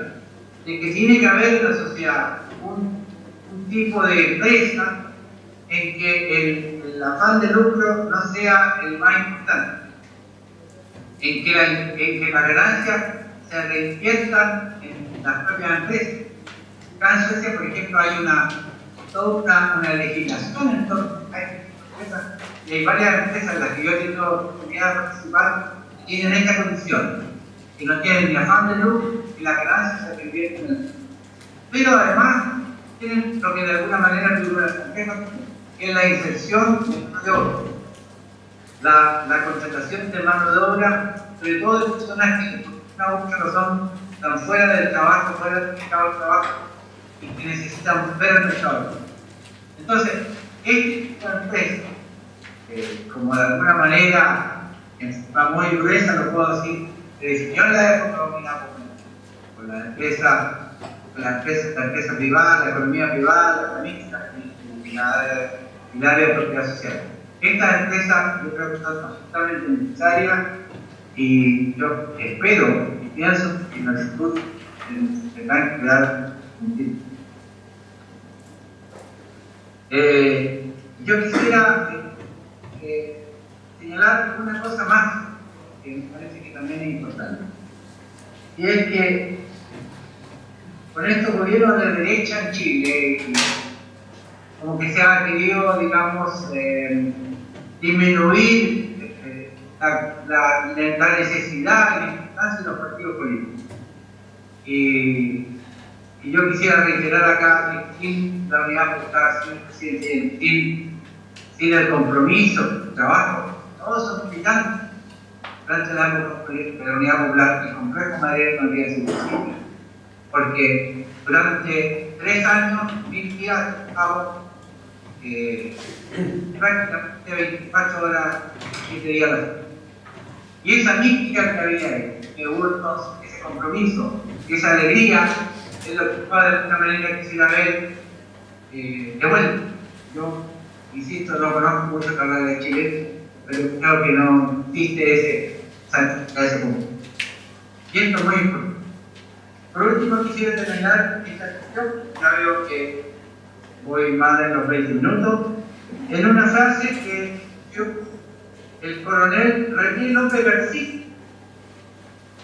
Speaker 4: de que tiene que haber en la sociedad un tipo de empresa en que el afán de lucro no sea el más importante, en que las ganancias se reinviertan en las propias empresas. Acá en Suecia, por ejemplo, hay toda una legislación en torno a estas empresas, y hay varias empresas en las que yo he tenido la oportunidad de participar que tienen esta condición, que no tienen ni afán de lucro y las ganancias se reinvierten en el mundo. Pero además tienen lo que de alguna manera figura el complejo, que es la inserción de mano de obra, la contratación de mano de obra, sobre todo de personas que por una u otra razón están fuera del trabajo, fuera del mercado del trabajo y que necesitan volver al mercado. Entonces, esta empresa, como de alguna manera, en forma muy gruesa, lo puedo decir, se diseñó en la época dominada por la empresa privada, la economía privada, la mixta y el área de propiedad social. Esta empresa yo creo que está absolutamente necesaria y yo espero y pienso que en la actitud tendrán que quedar un tiempo. Yo quisiera señalar una cosa más que me parece que también es importante, y es que con estos gobiernos de derecha en Chile, como que se ha querido, digamos, disminuir la necesidad y la importancia de los partidos políticos. Y yo quisiera reiterar acá que sin la unidad popular, sin el compromiso, el trabajo, todos son militantes. Durante la época de la unidad popular, el complejo madero no habría sido posible, porque durante 3 años, 1000 días, prácticamente 24 horas, 7 días a la semana. Y esa mística que había ahí, que hubo ese compromiso, esa alegría, es lo que de alguna manera quisiera ver de vuelta. Yo, insisto, no conozco mucho la carrera de Chile, pero creo que no existe ese punto. Y esto es muy importante. Por último, quisiera terminar esta cuestión, ya veo que voy más de los 20 minutos, en una frase que dio el coronel René López García,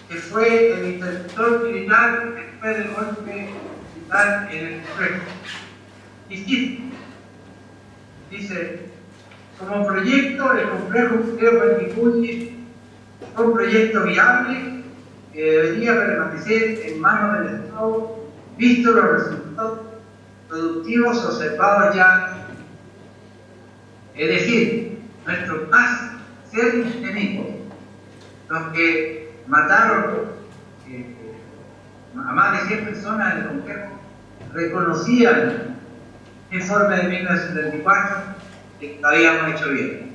Speaker 4: que fue el interventor militar después del golpe militar en el Congreso. Dice, como proyecto, el complejo Creo Panguipulli fue un proyecto viable que debería permanecer en manos del Estado, visto los resultados productivos observados ya. Es decir, nuestros más serios enemigos, los que mataron a más de 100 personas en el complejo, reconocían el informe de 1974 que lo habíamos hecho bien.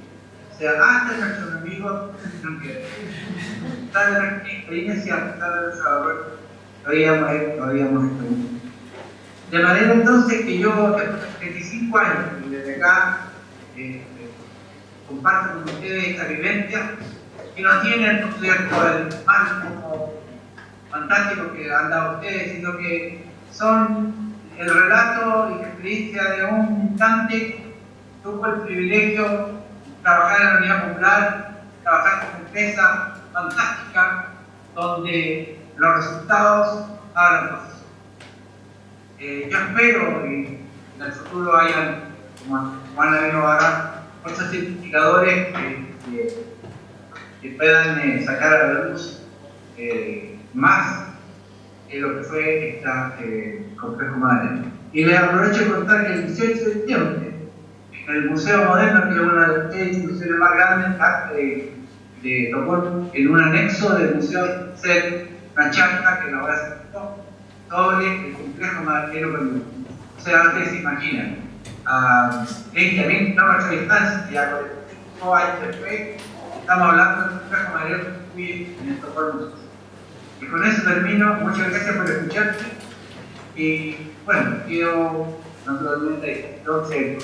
Speaker 4: O sea, hasta nuestros enemigos tuvieron que ver. A pesar de nuestra experiencia, a pesar de nuestro valor, lo habíamos hecho bien. De manera entonces que yo, después de 35 años, y desde acá comparto con ustedes esta vivencia, que no tienen, por cierto, el marco fantástico que han dado ustedes, sino que son el relato y la experiencia de un militante tuvo el privilegio de trabajar en la Unidad Popular, trabajar en una empresa fantástica donde los resultados hablan por sí. Yo espero que en el futuro hayan, como han habido ahora, muchos indicadores que puedan sacar a la luz más lo que fue este complejo madre. Y les aprovecho de contar que el 18 de septiembre, en el Museo Moderno, que es una de las instituciones más grandes de Tocón, en un anexo del Museo CEL, una charla que la voy a hacer sobre el complejo maderero peruano. O sea, ustedes se imaginan, a 20.000 kilómetros de distancia, con el años después, estamos hablando del complejo maderero en el Tocón. Y con eso termino. Muchas gracias por escucharte. Y bueno, quiero naturalmente entonces.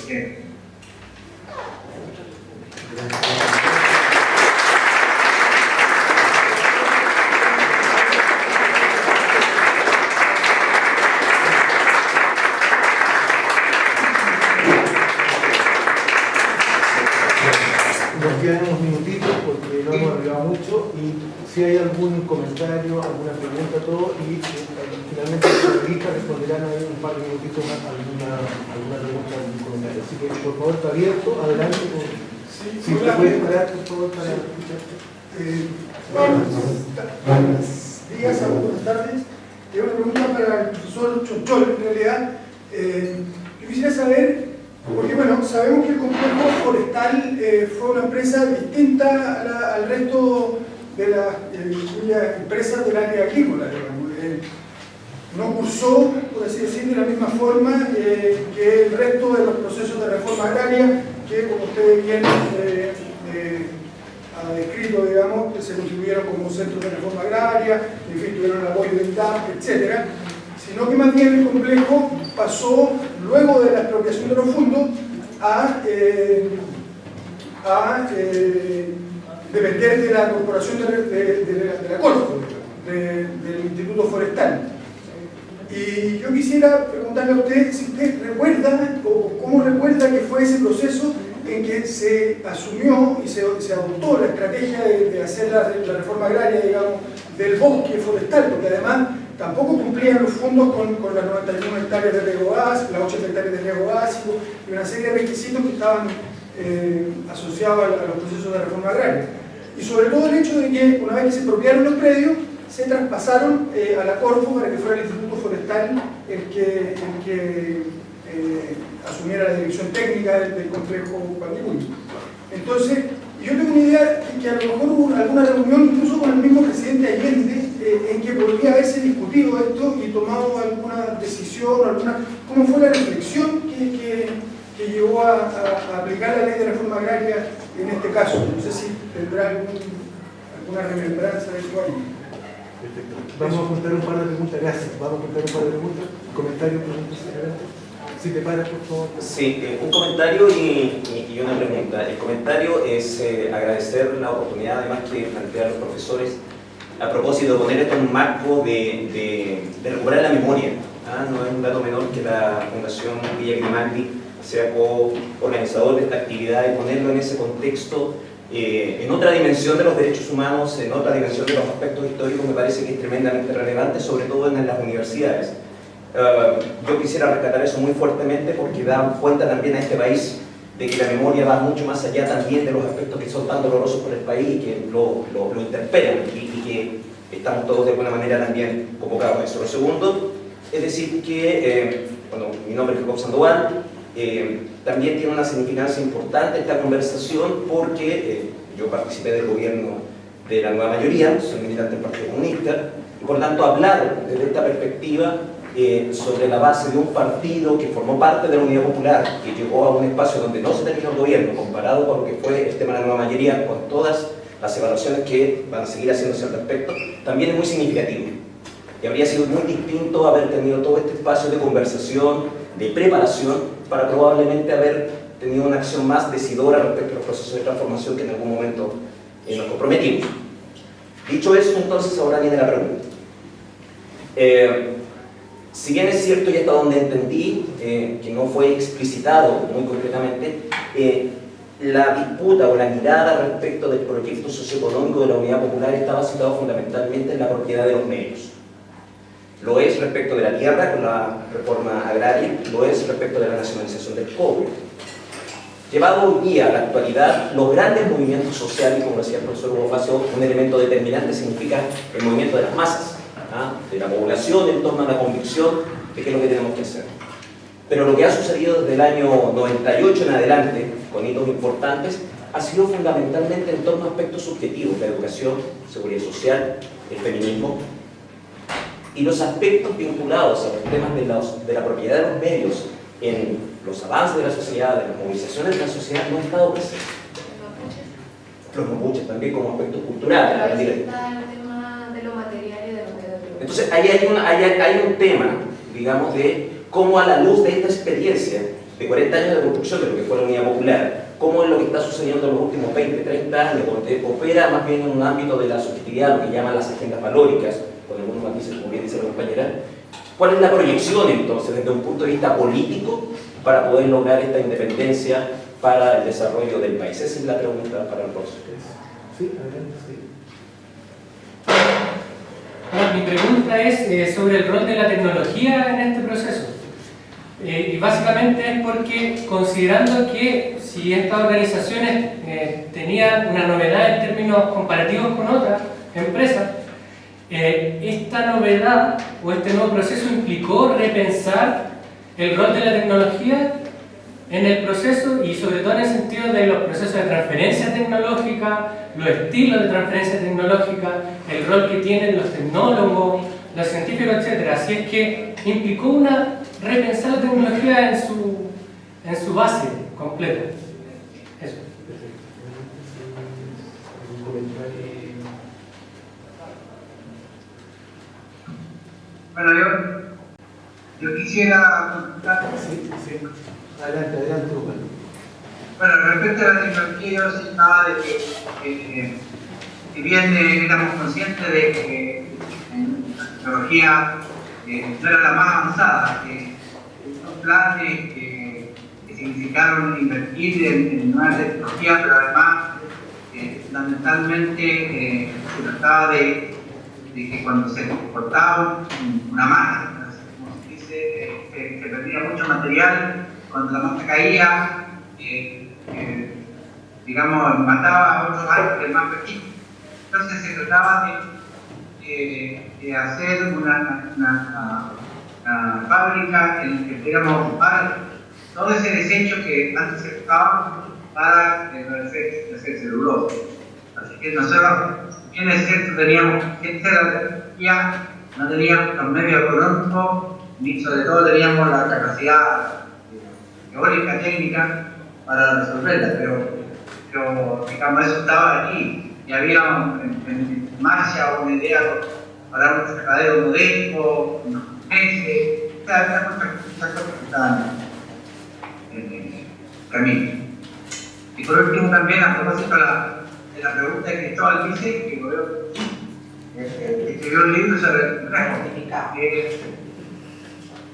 Speaker 1: Nos quedan unos minutitos porque no hemos hablado mucho y si hay algún comentario, alguna pregunta, todo, y finalmente los periodistas responderán ahí un par de minutitos más alguna pregunta, algún comentario. Así que por favor, está abierto, adelante. Si te puedes parar, por favor, para escucharte.
Speaker 3: Buenos días, buenas tardes. Tengo una pregunta para el profesor Chonchol, en realidad. Yo quisiera saber, porque bueno, sabemos que el complejo forestal fue una empresa distinta al resto de las empresas del área agrícola, digamos. No cursó, por así decir, de la misma forma que el resto de los procesos de reforma agraria, que como ustedes bien ha descrito, digamos, que se constituyeron como centros de reforma agraria, en fin, tuvieron el apoyo del DAP, etc. Sino que más bien el complejo pasó, luego de la expropiación de los fondos, a depender de la corporación de la Corfo, del Instituto Forestal. Y yo quisiera preguntarle a usted si usted recuerda, o cómo recuerda que fue ese proceso en que se asumió y se adoptó la estrategia de hacer la reforma agraria, digamos, del bosque forestal, porque además tampoco cumplían los fondos con las 91 hectáreas de riego básico, las 80 hectáreas de riego básico y una serie de requisitos que estaban asociados a los procesos de reforma agraria. Y sobre todo el hecho de que una vez que se expropiaron los predios, se traspasaron a la Corfo para que fuera el Instituto Forestal el que asumiera la dirección técnica del complejo Panguipulli. Entonces, yo tengo una idea de que a lo mejor hubo alguna reunión incluso con el mismo presidente Allende en que podría haberse discutido esto y tomado alguna decisión, ¿cómo fue la reflexión que llevó a aplicar la ley de reforma agraria en este caso? No sé si tendrá alguna remembranza de eso ahí.
Speaker 1: Perfecto. Vamos a contar un par de preguntas, gracias. Vamos a contar un par de preguntas, comentarios, preguntas, si te paras, por favor.
Speaker 5: Sí, un comentario y una pregunta. El comentario es agradecer la oportunidad, además, que plantean los profesores a propósito de poner esto en un marco de recuperar la memoria. No es un dato menor que la Fundación Villa Grimaldi sea co-organizador de esta actividad y ponerlo en ese contexto, en otra dimensión de los derechos humanos, en otra dimensión de los aspectos históricos. Me parece que es tremendamente relevante, sobre todo en las universidades. Yo quisiera rescatar eso muy fuertemente porque da cuenta también a este país de que la memoria va mucho más allá también de los aspectos que son tan dolorosos por el país y que lo interpelan y que estamos todos de alguna manera también convocados a eso. Lo segundo es decir que, bueno, mi nombre es Jacob Sandoval, también tiene una significancia importante esta conversación porque yo participé del gobierno de la nueva mayoría, soy militante del Partido Comunista, y por tanto hablar desde esta perspectiva sobre la base de un partido que formó parte de la Unidad Popular, que llegó a un espacio donde no se terminó el gobierno, comparado con lo que fue el tema de la nueva mayoría, con todas las evaluaciones que van a seguir haciéndose al respecto, también es muy significativo. Y habría sido muy distinto haber tenido todo este espacio de conversación, de preparación, para probablemente haber tenido una acción más decidora respecto a los procesos de transformación que en algún momento nos comprometimos. Dicho eso, entonces ahora viene la pregunta. Si bien es cierto y hasta donde entendí, que no fue explicitado muy concretamente, la disputa o la mirada respecto del proyecto socioeconómico de la Unidad Popular estaba situado fundamentalmente en la propiedad de los medios. Lo es respecto de la tierra con la reforma agraria, lo es respecto de la nacionalización del cobre. Llevado hoy día a la actualidad, los grandes movimientos sociales, como decía el profesor Hugo Facio, un elemento determinante significa el movimiento de las masas, de la población en torno a la convicción de qué es lo que tenemos que hacer. Pero lo que ha sucedido desde el año 98 en adelante, con hitos importantes, ha sido fundamentalmente en torno a aspectos subjetivos, la educación, seguridad social, el feminismo, y los aspectos vinculados a los temas de la propiedad de los medios en los avances de la sociedad, de las movilizaciones de la sociedad, no han estado presentes. Los mapuches también como aspectos culturales.
Speaker 6: Pero ahí está el tema de lo material y de lo que debe.
Speaker 5: Entonces ahí hay un tema, digamos, de cómo a la luz de esta experiencia de 40 años de construcción de lo que fue la Unidad Popular, cómo es lo que está sucediendo en los últimos 20, 30 años, donde opera más bien en un ámbito de la subjetividad, lo que llaman las agendas valóricas, con algunos matices, como bien dice la compañera. ¿Cuál es la proyección entonces desde un punto de vista político para poder lograr esta independencia para el desarrollo del país? Esa es la pregunta para el profesor.
Speaker 1: Sí, adelante, sí.
Speaker 7: Bueno, mi pregunta es sobre el rol de la tecnología en este proceso. Y básicamente es porque, considerando que si estas organizaciones tenían una novedad en términos comparativos con otras empresas, esta novedad o este nuevo proceso implicó repensar el rol de la tecnología en el proceso y sobre todo en el sentido de los procesos de transferencia tecnológica, los estilos de transferencia tecnológica, el rol que tienen los tecnólogos, los científicos, etc. Así es que implicó una repensar la tecnología en su base completa. Eso.
Speaker 1: ¿Algún comentario?
Speaker 4: Bueno, yo quisiera contar.
Speaker 1: Sí, sí. Adelante, Hugo.
Speaker 4: Bueno, respecto a la tecnología, yo señalaba de que si bien éramos conscientes de que la tecnología no era la más avanzada, estos planes que significaron invertir en nuevas tecnologías, pero además fundamentalmente se trataba de que cuando se exportaba una masa, como se dice, se perdía mucho material, cuando la masa caía, digamos, mataba a otros árboles más pequeños. Entonces se trataba de hacer una fábrica en la que pudiéramos ocupar todo ese desecho que antes se usaba para hacer celulosa. Así que nosotros, bien es cierto, teníamos gente de la tecnología, no teníamos los medios económicos, ni sobre todo teníamos la capacidad teórica, técnica para resolverla, pero digamos, eso estaba aquí y había en marcha una idea para un sacadero modesto, unos meses, había muchas cosas que estaban en el camino. Y por último también, a propósito de la pregunta de Cristóbal dice que escribió un libro sobre el complejo.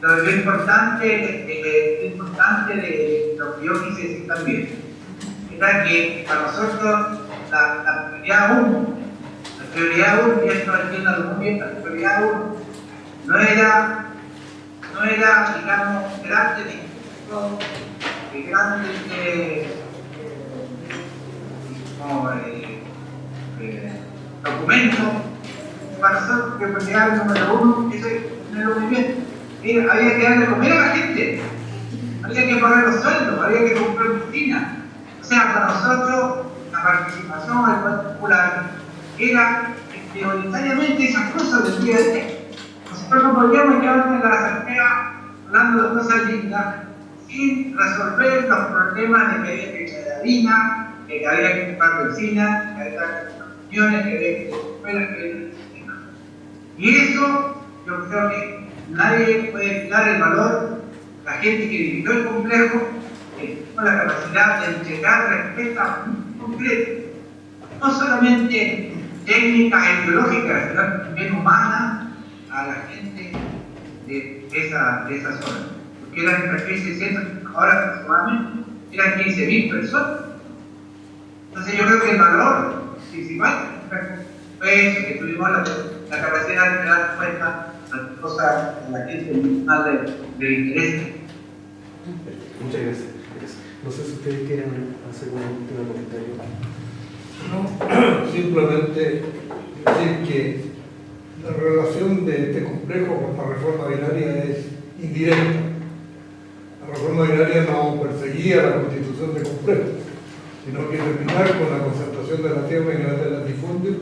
Speaker 4: Lo importante de lo que yo quise decir también era que para nosotros la prioridad 1, y esto lo entiendo muy bien, la prioridad 1 no era digamos, grandes discursos, grandes documentos. Para nosotros, que prioridad número 1, eso es tenerlo muy bien. Había que darle comer a la gente, había que pagar los sueldos, había que comprar medicina. O sea, para nosotros la participación del Poder Popular era prioritariamente esas cosas del día a día. Nosotros no podíamos quedarnos en la asamblea hablando de cosas lindas sin resolver los problemas de que había que echar de harina, que había que comprar benzina, que había que comprar millones, que había que comprar benzina. Y eso yo creo que nadie puede quitar el valor. La gente que vivió el complejo tuvo la capacidad de entregar respuestas muy concretas, no solamente técnicas e ideológicas, sino también humanas a la gente de esa zona. Porque eran entre 1.600, ahora aproximadamente eran 15.000 personas. Entonces yo creo que el valor principal fue eso, que tuvimos la capacidad de dar cuenta a cosas a la gente más de interés.
Speaker 1: Muchas gracias. No sé si ustedes quieren hacer un último comentario.
Speaker 2: No, simplemente decir que la relación de este complejo con la reforma agraria es indirecta. La reforma agraria no perseguía la constitución de complejo, sino que terminar con la concentración de la tierra en grandes latifundios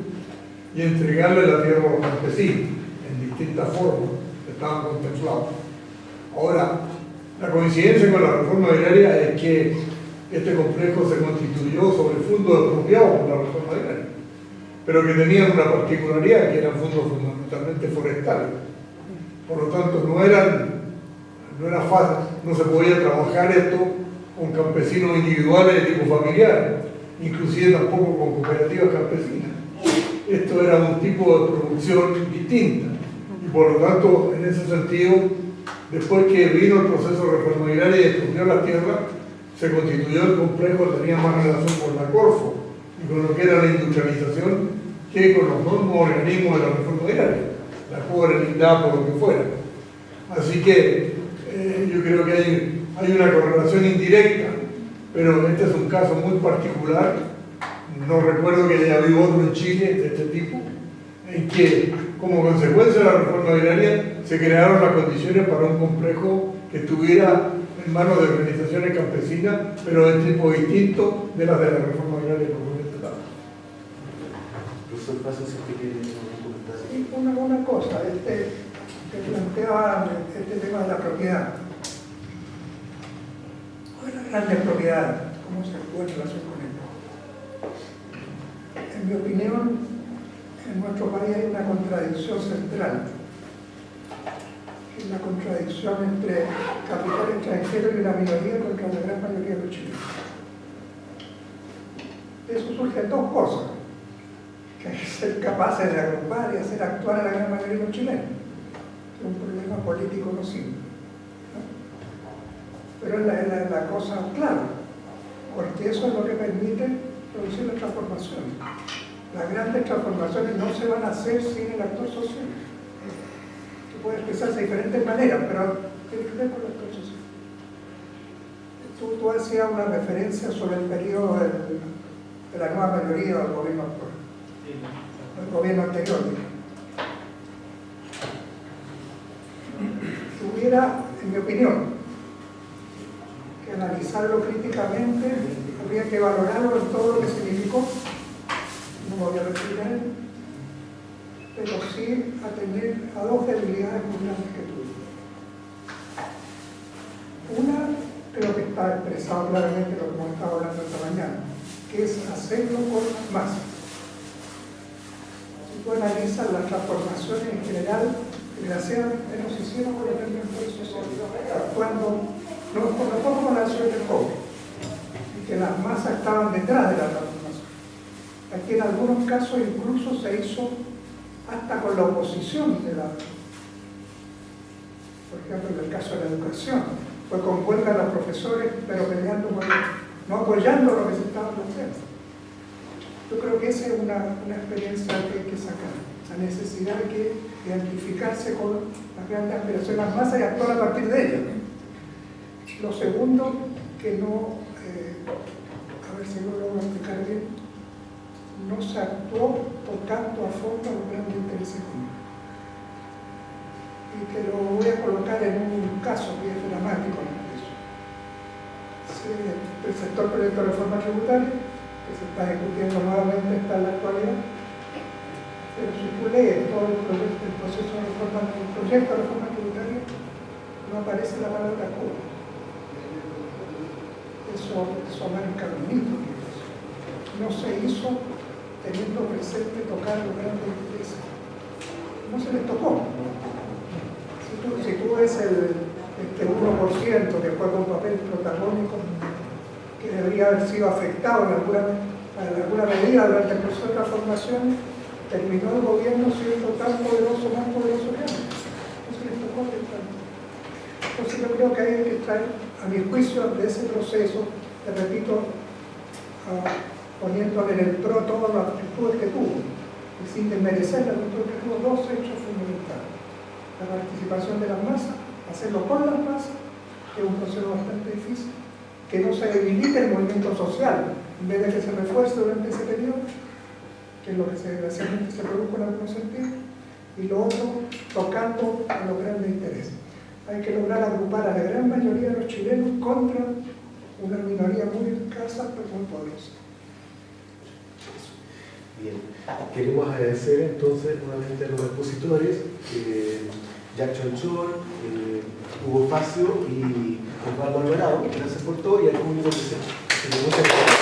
Speaker 2: y entregarle la tierra a los campesinos en distintas formas que estaban contempladas. Ahora, la coincidencia con la reforma agraria es que este complejo se constituyó sobre fondos expropiados por la reforma agraria, pero que tenían una particularidad, que eran fondos fundamentalmente forestales. Por lo tanto, no era fácil, no se podía trabajar esto con campesinos individuales de tipo familiar, inclusive tampoco con cooperativas campesinas. Esto era un tipo de producción distinta y por lo tanto, en ese sentido, después que vino el proceso de reforma agraria y expropió las tierras, se constituyó el complejo, tenía más relación con la Corfo y con lo que era la industrialización que con los mismos organismos de la reforma agraria, la COBRE, el INDAP o lo que fuera. Así que yo creo que hay una correlación indirecta, pero este es un caso muy particular. No recuerdo que haya habido otro en Chile de este tipo, en que como consecuencia de la reforma agraria se crearon las condiciones para un complejo que estuviera en manos de organizaciones campesinas, pero de tipo distinto de las de la reforma agraria propiamente tal.
Speaker 1: Profesor Paso, si usted quiere comentar.
Speaker 3: Y una cosa, que planteaba este tema de la propiedad. Las grandes propiedades, ¿cómo se actúa en relación con esto? En mi opinión, en nuestro país hay una contradicción central, que es la contradicción entre capital extranjero y la minoría contra la gran mayoría de los chilenos. De eso surgen dos cosas, que hay que ser capaces de agrupar y hacer actuar a la gran mayoría de los chilenos. Es un problema político no simple, ¿no? Pero es la cosa clara, porque eso es lo que permite producir las transformaciones. Las grandes transformaciones no se van a hacer sin el actor social. Que puede expresarse de diferentes maneras, pero tiene que ver con el actor social. Tú hacías una referencia sobre el periodo de la nueva mayoría del gobierno actual, del gobierno anterior. Tuviera, en mi opinión, que analizarlo críticamente, habría que valorarlo en todo lo que significó. No me voy a referir a él, pero sí atender a dos debilidades muy grandes que tuvimos. Una, creo que está expresado claramente lo que hemos estado hablando esta mañana, que es hacerlo con las masas. Si tú analizas las transformaciones en general, desgraciadamente no se hicieron con el movimiento social, cuando no fue con la acción del COVID, y que las masas estaban detrás de la transformación. Aquí en algunos casos incluso se hizo hasta con la oposición de la... Por ejemplo, en el caso de la educación, fue con huelga de los profesores, pero peleando por no apoyando lo que se estaba planteando. Yo creo que esa es una experiencia que hay que sacar, la necesidad de identificarse con las grandes aspiraciones de las masas y actuar a partir de ellas. Lo segundo, que no, a ver si lo logro explicar bien, no se actuó tocando a fondo los grandes intereses comunes. Y te lo voy a colocar en un caso que es dramático en eso. Se presentó el proyecto de reforma tributaria, que se está discutiendo nuevamente, está en la actualidad, pero si tú lees todo el proceso de reforma, el proyecto de reforma tributaria, no aparece la palabra Cuba. Eso marca un hito. No se hizo teniendo presente tocar los grandes intereses. No se les tocó. Si tú ves el 1% que fue con papel protagónico, que debería haber sido afectado en alguna medida durante el proceso de transformación, terminó el gobierno siendo tan poderoso, más poderoso que antes. No se les tocó afectar. Entonces yo creo que hay que extraer, a mi juicio, de ese proceso, te repito, poniéndole en el pro todas las virtudes que tuvo, y sin desmerecer las virtudes que tuvo, dos hechos fundamentales. La participación de las masas, hacerlo con las masas, que es un proceso bastante difícil, que no se debilite el movimiento social, en vez de que se refuerce durante ese periodo, que es lo que desgraciadamente se produjo en algunos sentidos, y lo otro, tocando a los grandes intereses. Hay que lograr agrupar a la gran mayoría de los chilenos contra una minoría muy escasa, pero muy poderosa.
Speaker 1: Bien, queremos agradecer entonces nuevamente a los expositores, Jack Chonchón, Hugo Facio y Osvaldo Alvarado, gracias por todo, y al público presente. Muchas gracias.